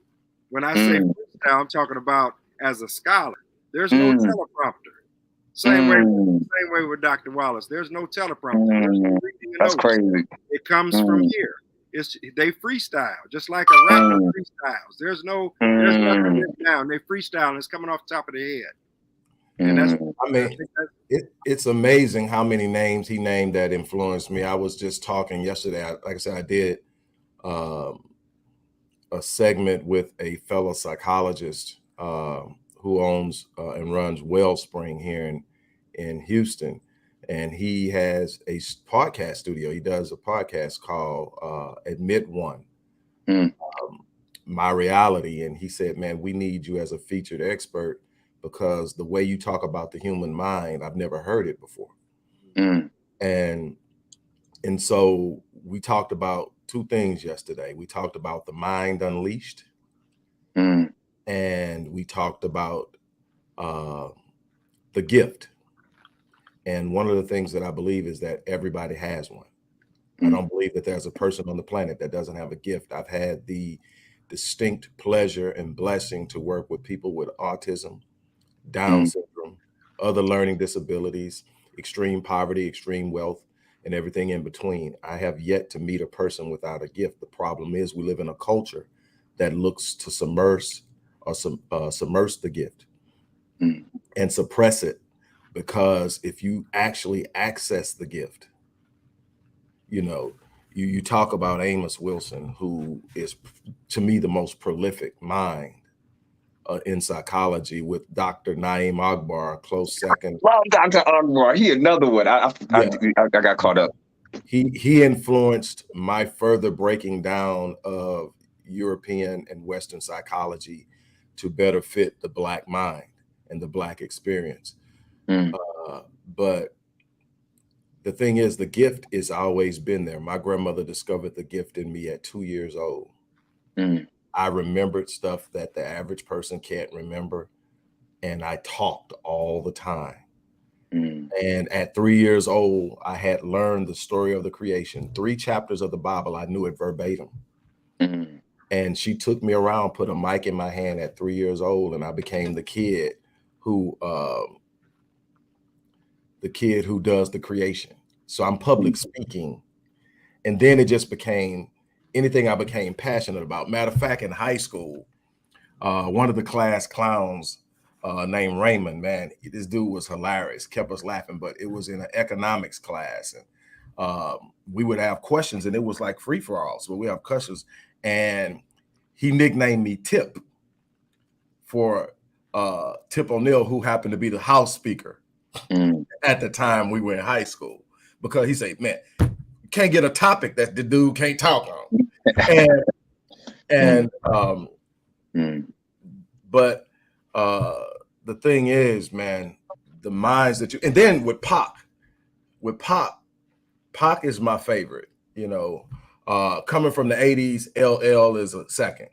When I say freestyle, I'm talking about as a scholar. There's no teleprompter. Same way with Dr. Wallace. There's no teleprompter. That's crazy. It comes from here. They freestyle, just like a rapper freestyles. There's nothing written down. They freestyle and it's coming off the top of their head. And it's amazing how many names he named that influenced me. I was just talking yesterday. Like I said, I did a segment with a fellow psychologist who owns and runs Wellspring here in Houston. And he has a podcast studio. He does a podcast called Admit One, My Reality. And he said, man, we need you as a featured expert because the way you talk about the human mind, I've never heard it before. And so we talked about two things yesterday. We talked about the mind unleashed, and we talked about the gift. And one of the things that I believe is that everybody has one. I don't believe that there's a person on the planet that doesn't have a gift. I've had the distinct pleasure and blessing to work with people with autism, Down syndrome, other learning disabilities, extreme poverty, extreme wealth, and everything in between. I have yet to meet a person without a gift. The problem is we live in a culture that looks to submerge the gift and suppress it. Because if you actually access the gift, you know, you talk about Amos Wilson, who is to me the most prolific mind in psychology, with Dr. Naeem Akbar, close second. Well, Dr. Akbar, he another one. I got caught up. He influenced my further breaking down of European and Western psychology to better fit the Black mind and the Black experience. But the thing is, the gift has always been there. My grandmother discovered the gift in me at 2 years old. I remembered stuff that the average person can't remember, and I talked all the time. And at 3 years old, I had learned the story of the creation. 3 chapters of the Bible, I knew it verbatim. And she took me around, put a mic in my hand at 3 years old, and I became the kid who does the creation. So I'm public speaking. And then it just became anything I became passionate about. Matter of fact, in high school, one of the class clowns named Raymond, man, this dude was hilarious, kept us laughing, but it was in an economics class. And we would have questions, and it was like free for all. So we have questions, and he nicknamed me Tip for Tip O'Neill, who happened to be the House Speaker at the time we were in high school, because he said, man, you can't get a topic that the dude can't talk on. But the thing is, man, the minds that you, and then with Pac is my favorite, you know, coming from the 80s, LL is a second.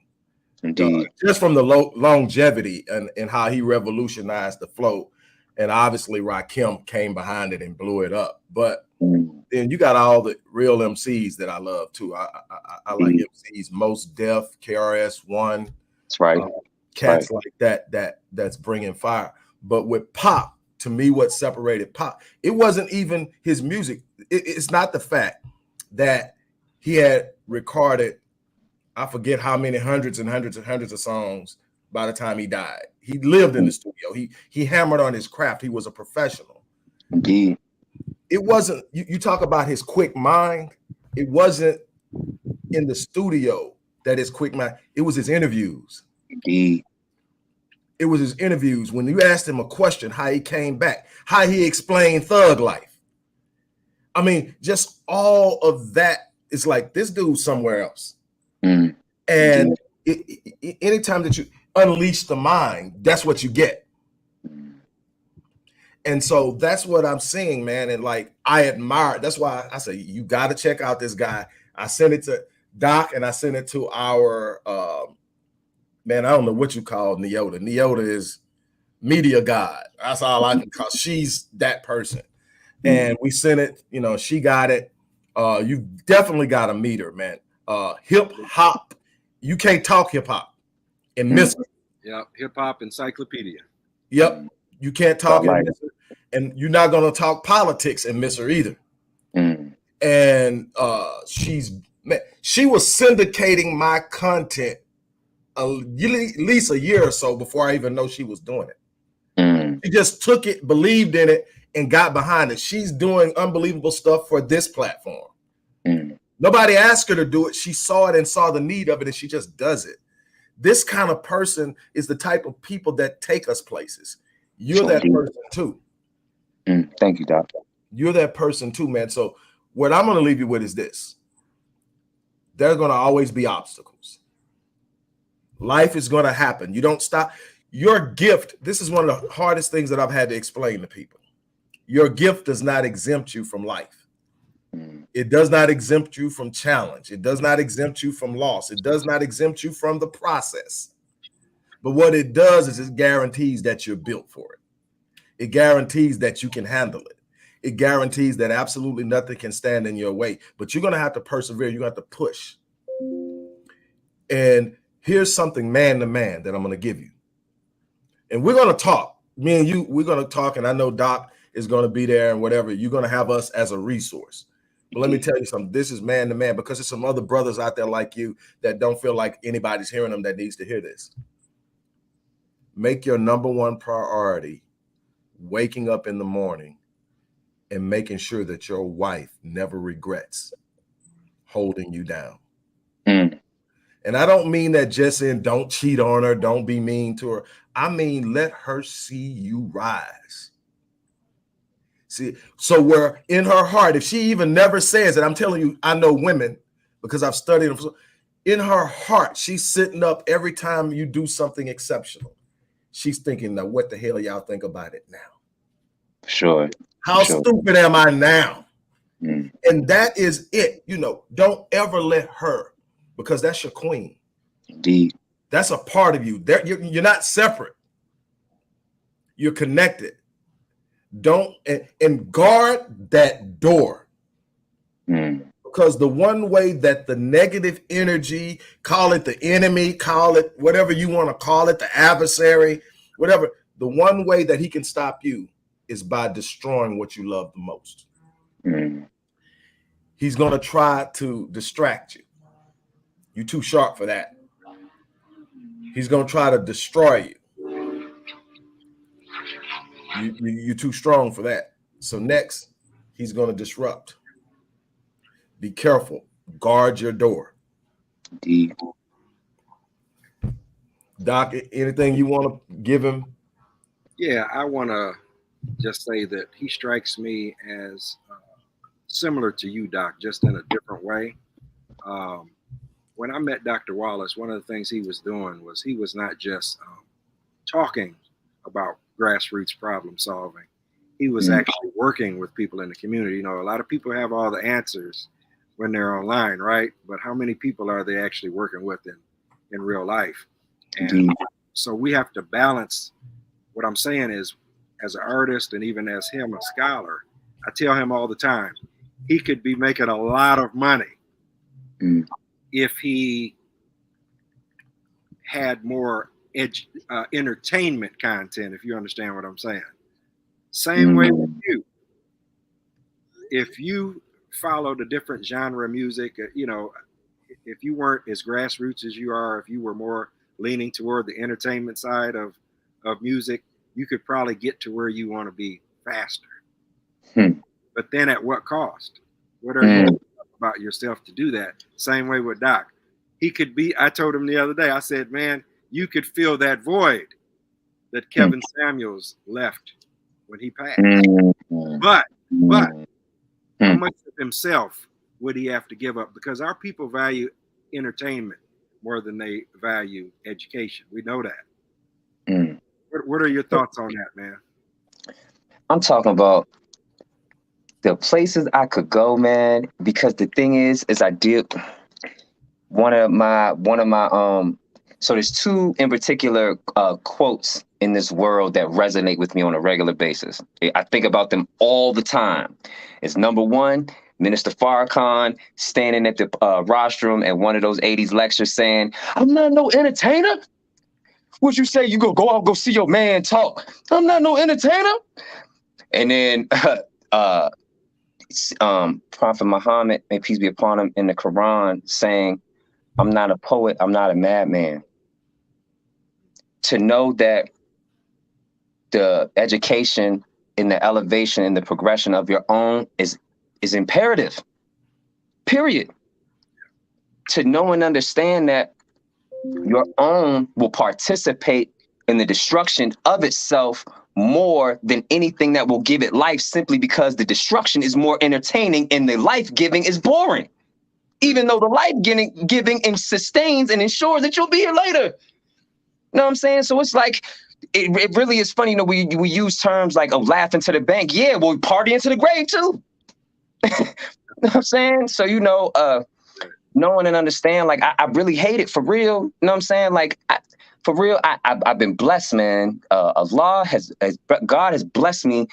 Indeed. Just from the longevity and how he revolutionized the flow. And obviously Rakim came behind it and blew it up. But then you got all the real MCs that I love too. I like MCs, Most Def, KRS-One. That's right. Cats like that's bringing fire. But with Pop, to me, what separated Pop, it wasn't even his music. It's not the fact that he had recorded, I forget how many hundreds and hundreds and hundreds of songs by the time he died. He lived in the studio. He hammered on his craft. He was a professional. Indeed. It wasn't, you talk about his quick mind. It wasn't in the studio that his quick mind, it was his interviews. Indeed. It was his interviews. When you asked him a question, how he came back, how he explained Thug Life. I mean, just all of that is like, this dude's somewhere else. And anytime that you unleash the mind, that's what you get. And so that's what I'm seeing, man. And like, I admire, that's why I say, you got to check out this guy. I sent it to Doc and I sent it to our, man, I don't know what you call Neota. Neota is media god. That's all I can call. She's that person. And we sent it, you know, she got it. You definitely got to meet her, man. Hip hop. You can't talk hip hop and miss her. Yeah, hip hop encyclopedia. Yep. You can't talk and miss her. And you're not going to talk politics and miss her either. And she was syndicating my content at least a year or so before I even know she was doing it. She just took it, believed in it, and got behind it. She's doing unbelievable stuff for this platform. Nobody asked her to do it. She saw it and saw the need of it, and she just does it. This kind of person is the type of people that take us places. You're that person too. Thank you, Doc. You're that person too, man. So what I'm going to leave you with is this. There's going to always be obstacles. Life is going to happen. You don't stop. Your gift, this is one of the hardest things that I've had to explain to people. Your gift does not exempt you from life. It does not exempt you from challenge. It does not exempt you from loss. It does not exempt you from the process. But what it does is it guarantees that you're built for it. It guarantees that you can handle it. It guarantees that absolutely nothing can stand in your way. But you're going to have to persevere. You're going to have to push. And here's something man to man that I'm going to give you. And we're going to talk. Me and you, we're going to talk. And I know Doc is going to be there and whatever. You're going to have us as a resource. But let me tell you something. This is man to man, because there's some other brothers out there like you that don't feel like anybody's hearing them that needs to hear this. Make your number one priority waking up in the morning and making sure that your wife never regrets holding you down. Mm. And I don't mean that just in don't cheat on her, don't be mean to her. I mean, let her see you rise. See, so where in her heart, if she even never says it, I'm telling you, I know women because I've studied them. In her heart, she's sitting up every time you do something exceptional. She's thinking, now, what the hell y'all think about it now? Sure. How Sure. stupid am I now? Mm. And that is it. You know, don't ever let her, because that's your queen. Indeed. That's a part of you. You're not separate. You're connected. Don't and guard that door. Mm. Because the one way that the negative energy, call it the enemy, call it whatever you want to call it, the adversary, whatever, the one way that he can stop you is by destroying what you love the most. Mm. He's going to try to distract you. You're too sharp for that. He's going to try to destroy you. You're too strong for that. So next, he's going to disrupt. Be careful. Guard your door. Indeed. Doc, anything you want to give him? Yeah, I want to just say that he strikes me as similar to you, Doc, just in a different way. When I met Dr. Wallace, one of the things he was doing was he was not just talking about grassroots problem solving. He was actually working with people in the community. You know, a lot of people have all the answers when they're online, right? But how many people are they actually working with in real life? And so we have to balance. What I'm saying is, as an artist and even as him, a scholar, I tell him all the time, he could be making a lot of money if he had more entertainment content, if you understand what I'm saying. Same way with you. If you followed a different genre of music, you know, if you weren't as grassroots as you are, if you were more leaning toward the entertainment side of music, you could probably get to where you want to be faster. But then at what cost? What are you about yourself to do that? Same way with Doc. He could be, I told him the other day, I said, man, you could fill that void that Kevin Samuels left when he passed. But how much of himself would he have to give up? Because our people value entertainment more than they value education. We know that. What are your thoughts on that, man? I'm talking about the places I could go, man, because the thing is I did one of my so there's two in particular quotes in this world that resonate with me on a regular basis. I think about them all the time. It's number one, Minister Farrakhan standing at the rostrum at one of those 80s lectures saying, I'm not no entertainer. Would you say you go out, go see your man talk? I'm not no entertainer. And then Prophet Muhammad, may peace be upon him, in the Quran saying, I'm not a poet, I'm not a madman. To know that the education and the elevation and the progression of your own is imperative, period. To know and understand that your own will participate in the destruction of itself more than anything that will give it life, simply because the destruction is more entertaining and the life-giving is boring. Even though the life-giving and sustains and ensures that you'll be here later. You know what I'm saying? So it's like, it really is funny, you know, we use terms like, oh, laughing to the bank. Yeah, well, party into the grave too. You know what I'm saying? So, you know, knowing and understand, like, I really hate it for real. You know what I'm saying? Like, for real, I've been blessed, man. God has blessed me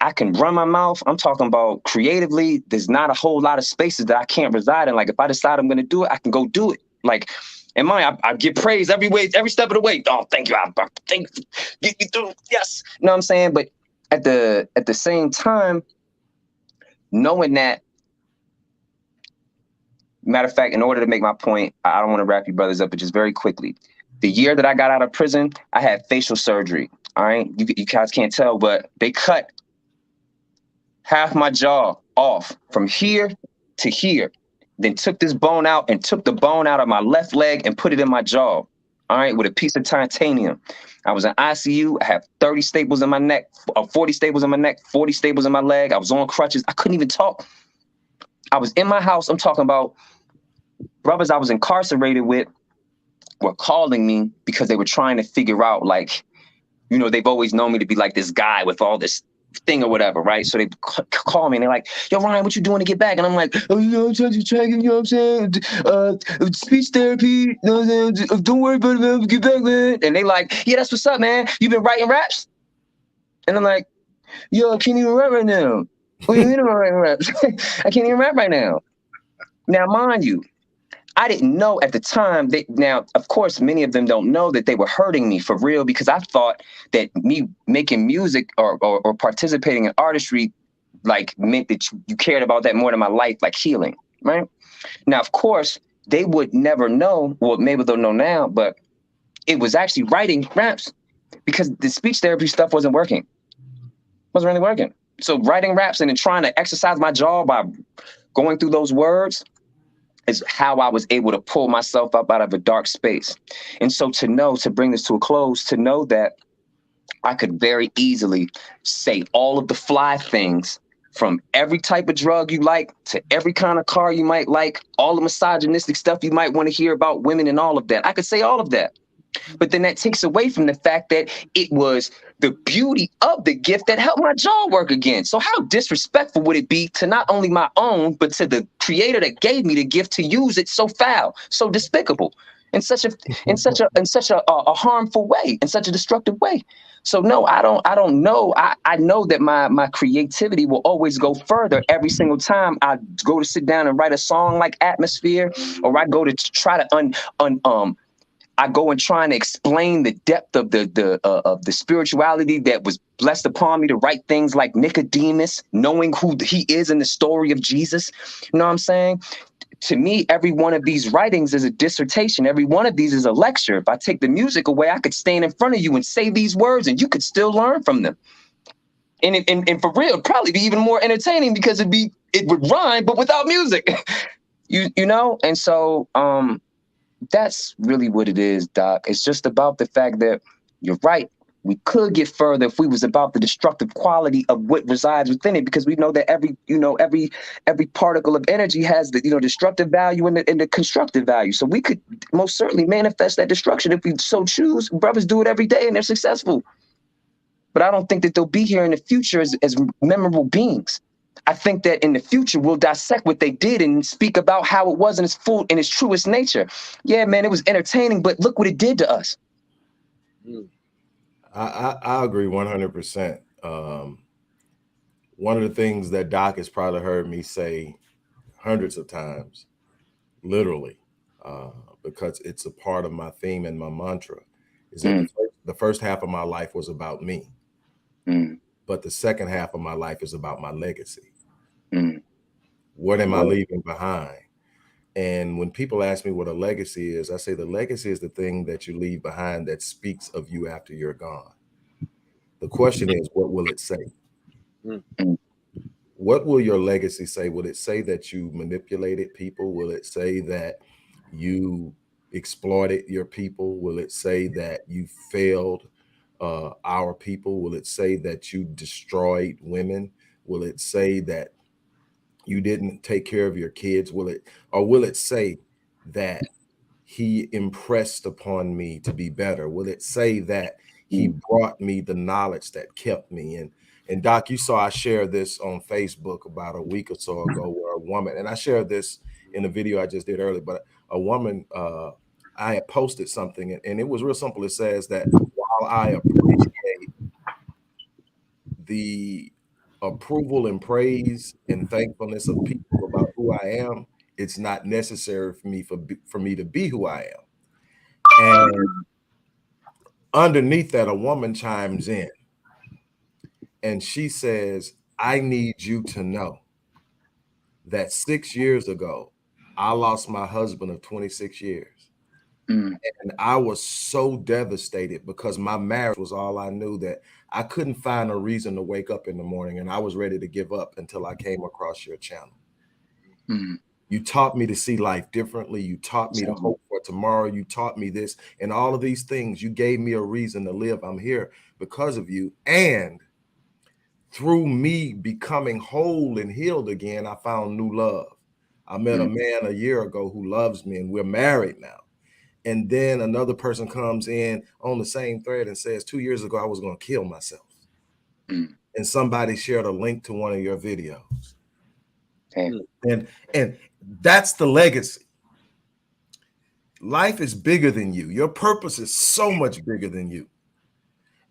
I can run my mouth. I'm talking about creatively. There's not a whole lot of spaces that I can't reside in. Like, if I decide I'm going to do it, I can go do it. Like, and I get praise every step of the way. Oh, thank you. Thank you. Get me through. Yes. You know what I'm saying? But at the same time, knowing that, matter of fact, in order to make my point, I don't want to wrap you brothers up, but just very quickly. The year that I got out of prison, I had facial surgery. All right. You guys can't tell, but they cut half my jaw off from here to here. then took this bone out and took the bone out of my left leg and put it in my jaw. All right, with a piece of titanium. I was in ICU. I had 30 staples in my neck, 40 staples in my neck, 40 staples in my leg. I was on crutches. I couldn't even talk. I was in my house. I'm talking about brothers I was incarcerated with were calling me because they were trying to figure out, like, you know, they've always known me to be like this guy with all this thing or whatever, right? So they call me and they're like, yo, Ryan, what you doing to get back? And I'm like, oh, you know, I'm trying to check, you know what I'm saying? Speech therapy, you know what I'm saying? Don't worry about it, man. Get back, man. And they like, yeah, that's what's up, man. You been writing raps? And I'm like, yo, I can't even rap right now. What do you mean I'm writing raps? I can't even rap right now. Now, mind you, I didn't know at the time now, of course, many of them don't know that they were hurting me for real, because I thought that me making music or participating in artistry like meant that you cared about that more than my life, like healing, right? Now, of course, they would never know, well, maybe they'll know now, but it was actually writing raps because the speech therapy stuff wasn't working. Wasn't really working. So writing raps and then trying to exercise my jaw by going through those words is how I was able to pull myself up out of a dark space. And so to bring this to a close, to know that I could very easily say all of the fly things, from every type of drug you like to every kind of car you might like, all the misogynistic stuff you might want to hear about women and all of that. I could say all of that. But then that takes away from the fact that it was the beauty of the gift that helped my jaw work again. So how disrespectful would it be to not only my own, but to the creator that gave me the gift to use it so foul, so despicable, in such a harmful way, in such a destructive way. So no, I don't know. I know that my creativity will always go further every single time I go to sit down and write a song like Atmosphere, or I go to try to I go and trying to explain the depth of the spirituality that was blessed upon me to write things like Nicodemus, knowing who he is in the story of Jesus. You know what I'm saying? To me, every one of these writings is a dissertation. Every one of these is a lecture. If I take the music away, I could stand in front of you and say these words and you could still learn from them. And for real, it'd probably be even more entertaining because it would rhyme, but without music. you know? And so that's really what it is, Doc. It's just about the fact that you're right. We could get further if we was about the destructive quality of what resides within it, because we know that every particle of energy has the destructive value and the constructive value. So we could most certainly manifest that destruction if we so choose. Brothers do it every day and they're successful. But I don't think that they'll be here in the future as memorable beings. I think that in the future we'll dissect what they did and speak about how it was in its truest nature. Yeah, man, it was entertaining, but look what it did to us. I agree 100%. One of the things that Doc has probably heard me say hundreds of times, literally, because it's a part of my theme and my mantra, is that the first half of my life was about me, but the second half of my life is about my legacy. What am I leaving behind? And when people ask me what a legacy is, I say the legacy is the thing that you leave behind that speaks of you after you're gone. The question is, what will it say? What will your legacy say? Will it say that you manipulated people? Will it say that you exploited your people? Will it say that you failed our people? Will it say that you destroyed women? Will it say that you didn't take care of your kids? Will it say that he impressed upon me to be better? Will it say that he brought me the knowledge that kept me? And Doc, you saw I shared this on Facebook about a week or so ago, where a woman, and I shared this in a video I just did earlier, but a woman, I had posted something, and it was real simple. It says that while I appreciate the approval and praise and thankfulness of people about who I am, it's not necessary for me to be who I am. And underneath that, a woman chimes in and she says, I need you to know that 6 years ago, I lost my husband of 26 years. And I was so devastated because my marriage was all I knew, that I couldn't find a reason to wake up in the morning, and I was ready to give up until I came across your channel. You taught me to see life differently. You taught me to hope for tomorrow. You taught me this and all of these things. You gave me a reason to live. I'm here because of you. And through me becoming whole and healed again, I found new love. I met a man a year ago who loves me, and we're married now. And then another person comes in on the same thread and says, 2 years ago, I was going to kill myself. And somebody shared a link to one of your videos. And that's the legacy. Life is bigger than you. Your purpose is so much bigger than you.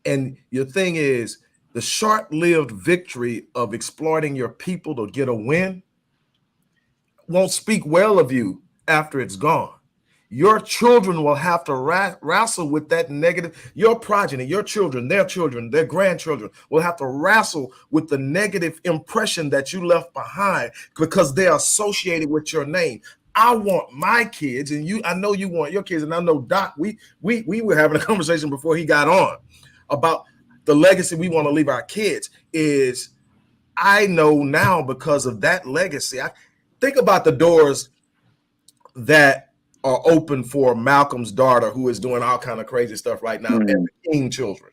And your thing is the short-lived victory of exploiting your people to get a win won't speak well of you after it's gone. Your children will have to wrestle with that negative. Your progeny, your children, their grandchildren will have to wrestle with the negative impression that you left behind because they're associated with your name. I want my kids, and I know you want your kids, and I know Doc, we were having a conversation before he got on about the legacy we want to leave our kids. Is I know now because of that legacy. I think about the doors that are open for Malcolm's daughter, who is doing all kind of crazy stuff right now, and the King children.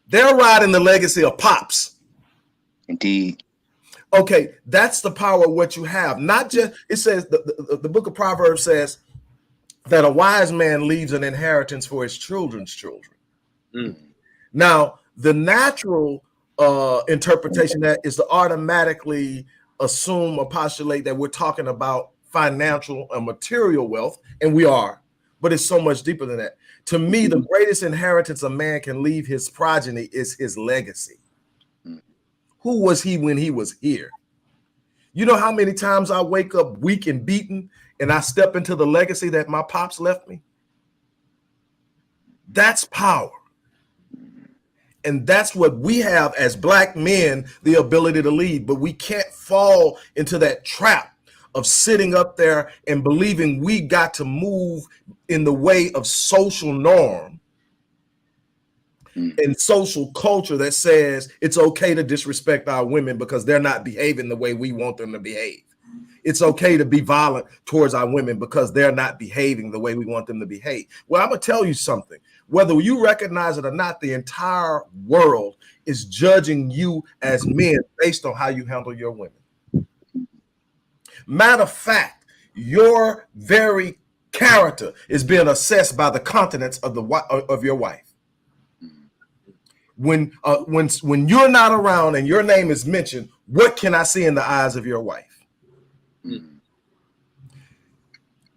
They're riding the legacy of Pops. Indeed. Okay, that's the power of what you have. Not just, it says, the book of Proverbs says that a wise man leaves an inheritance for his children's children. Now, the natural interpretation that is to automatically assume or postulate that we're talking about financial and material wealth, and we are, but it's so much deeper than that. To me, the greatest inheritance a man can leave his progeny is his legacy. Who was he when he was here? You know how many times I wake up weak and beaten and I step into the legacy that my pops left me? That's power. And that's what we have as Black men, the ability to lead, but we can't fall into that trap of sitting up there and believing we got to move in the way of social norm and social culture that says it's okay to disrespect our women because they're not behaving the way we want them to behave. It's okay to be violent towards our women because they're not behaving the way we want them to behave. Well, I'm going to tell you something. Whether you recognize it or not, the entire world is judging you as men based on how you handle your women. Matter of fact, your very character is being assessed by the countenance of your wife. When you're not around and your name is mentioned, what can I see in the eyes of your wife?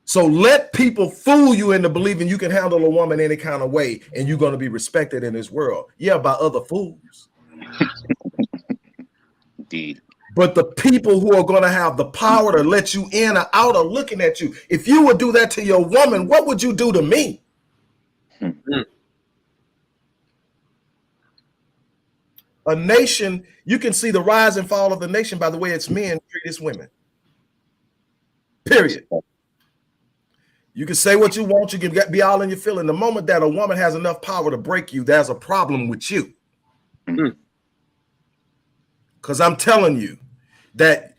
So let people fool you into believing you can handle a woman any kind of way and you're going to be respected in this world. Yeah, by other fools. Indeed. But the people who are going to have the power to let you in or out are looking at you. If you would do that to your woman, what would you do to me? A nation, you can see the rise and fall of the nation by the way its men treat its women. Period. You can say what you want. You can be all in your feeling. The moment that a woman has enough power to break you, there's a problem with you. Because I'm telling you that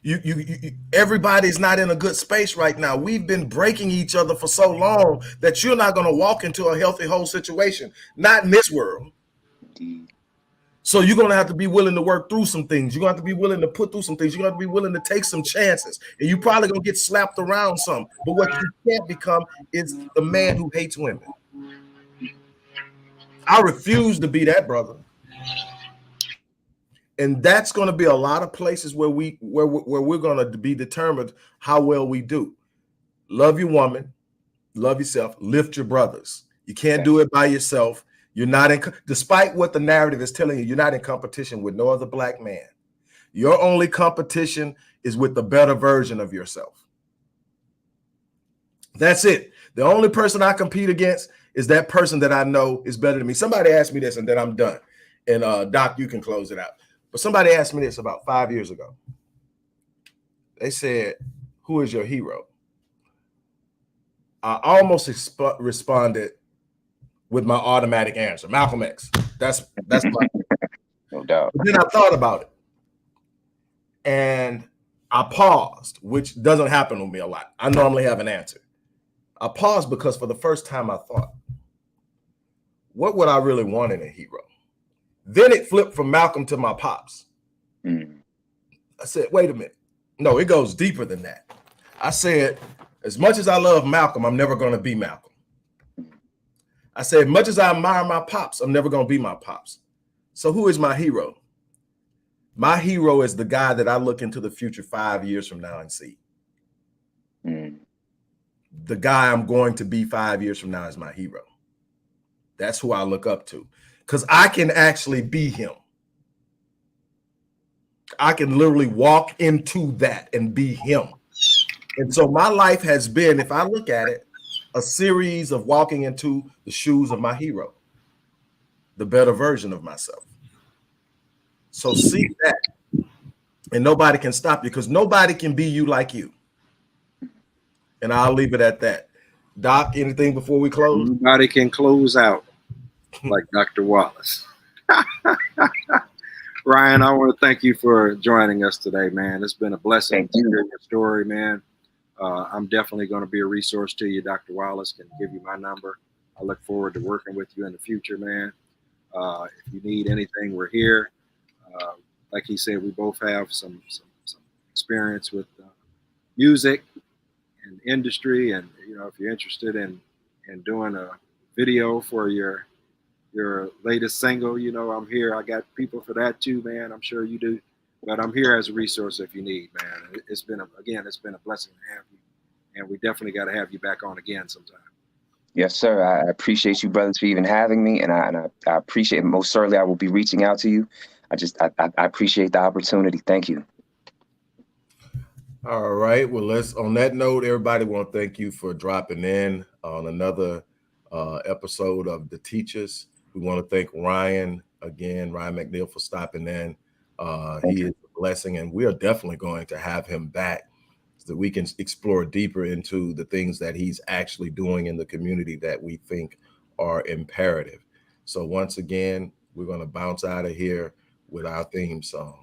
everybody's not in a good space right now. We've been breaking each other for so long that you're not going to walk into a healthy whole situation. Not in this world. So you're going to have to be willing to work through some things. You're going to have to be willing to put through some things. You're going to have to be willing to take some chances. And you're probably going to get slapped around some. But what you can't become is the man who hates women. I refuse to be that, brother. And that's going to be a lot of places where we're going to be determined how well we do. Love your woman. Love yourself. Lift your brothers. You can't do it by yourself. You're not in, despite what the narrative is telling you, you're not in competition with no other Black man. Your only competition is with the better version of yourself. That's it. The only person I compete against is that person that I know is better than me. Somebody asked me this and then I'm done. And Doc, you can close it out. But somebody asked me this about 5 years ago. They said, who is your hero? I almost responded with my automatic answer, Malcolm X. That's my no doubt. But then I thought about it. And I paused, which doesn't happen with me a lot. I normally have an answer. I paused because for the first time I thought, what would I really want in a hero? Then it flipped from Malcolm to my pops. I said, wait a minute. No, it goes deeper than that. I said, as much as I love Malcolm, I'm never going to be Malcolm. I said, much as I admire my pops, I'm never going to be my pops. So who is my hero? My hero is the guy that I look into the future 5 years from now and see. The guy I'm going to be 5 years from now is my hero. That's who I look up to, because I can actually be him. I can literally walk into that and be him. And so my life has been, if I look at it, a series of walking into the shoes of my hero, the better version of myself. So see that, and nobody can stop you, because nobody can be you like you. And I'll leave it at that. Doc, anything before we close? Nobody can close out like Dr. Wallace. Ryan, I want to thank you for joining us today, man. It's been a blessing to hear your story, man. I'm definitely going to be a resource to you. Dr. Wallace can give you my number. I look forward to working with you in the future, man. If you need anything, we're here. Like he said, we both have some experience with music and industry, and if you're interested in doing a video for your latest single, I'm here. I got people for that too, man. I'm sure you do. But I'm here as a resource if you need, man. It's been a blessing to have you, and we definitely got to have you back on again sometime. Yes, sir. I appreciate you, brothers, for even having me, and I appreciate it. Most certainly I will be reaching out to you. I appreciate the opportunity. Thank you. All right. Well, on that note, everybody want to thank you for dropping in on another episode of The Teachers. We want to thank Ryan again, Ryan McNeil, for stopping in. He is a blessing, and we are definitely going to have him back so that we can explore deeper into the things that he's actually doing in the community that we think are imperative. So once again, we're going to bounce out of here with our theme song.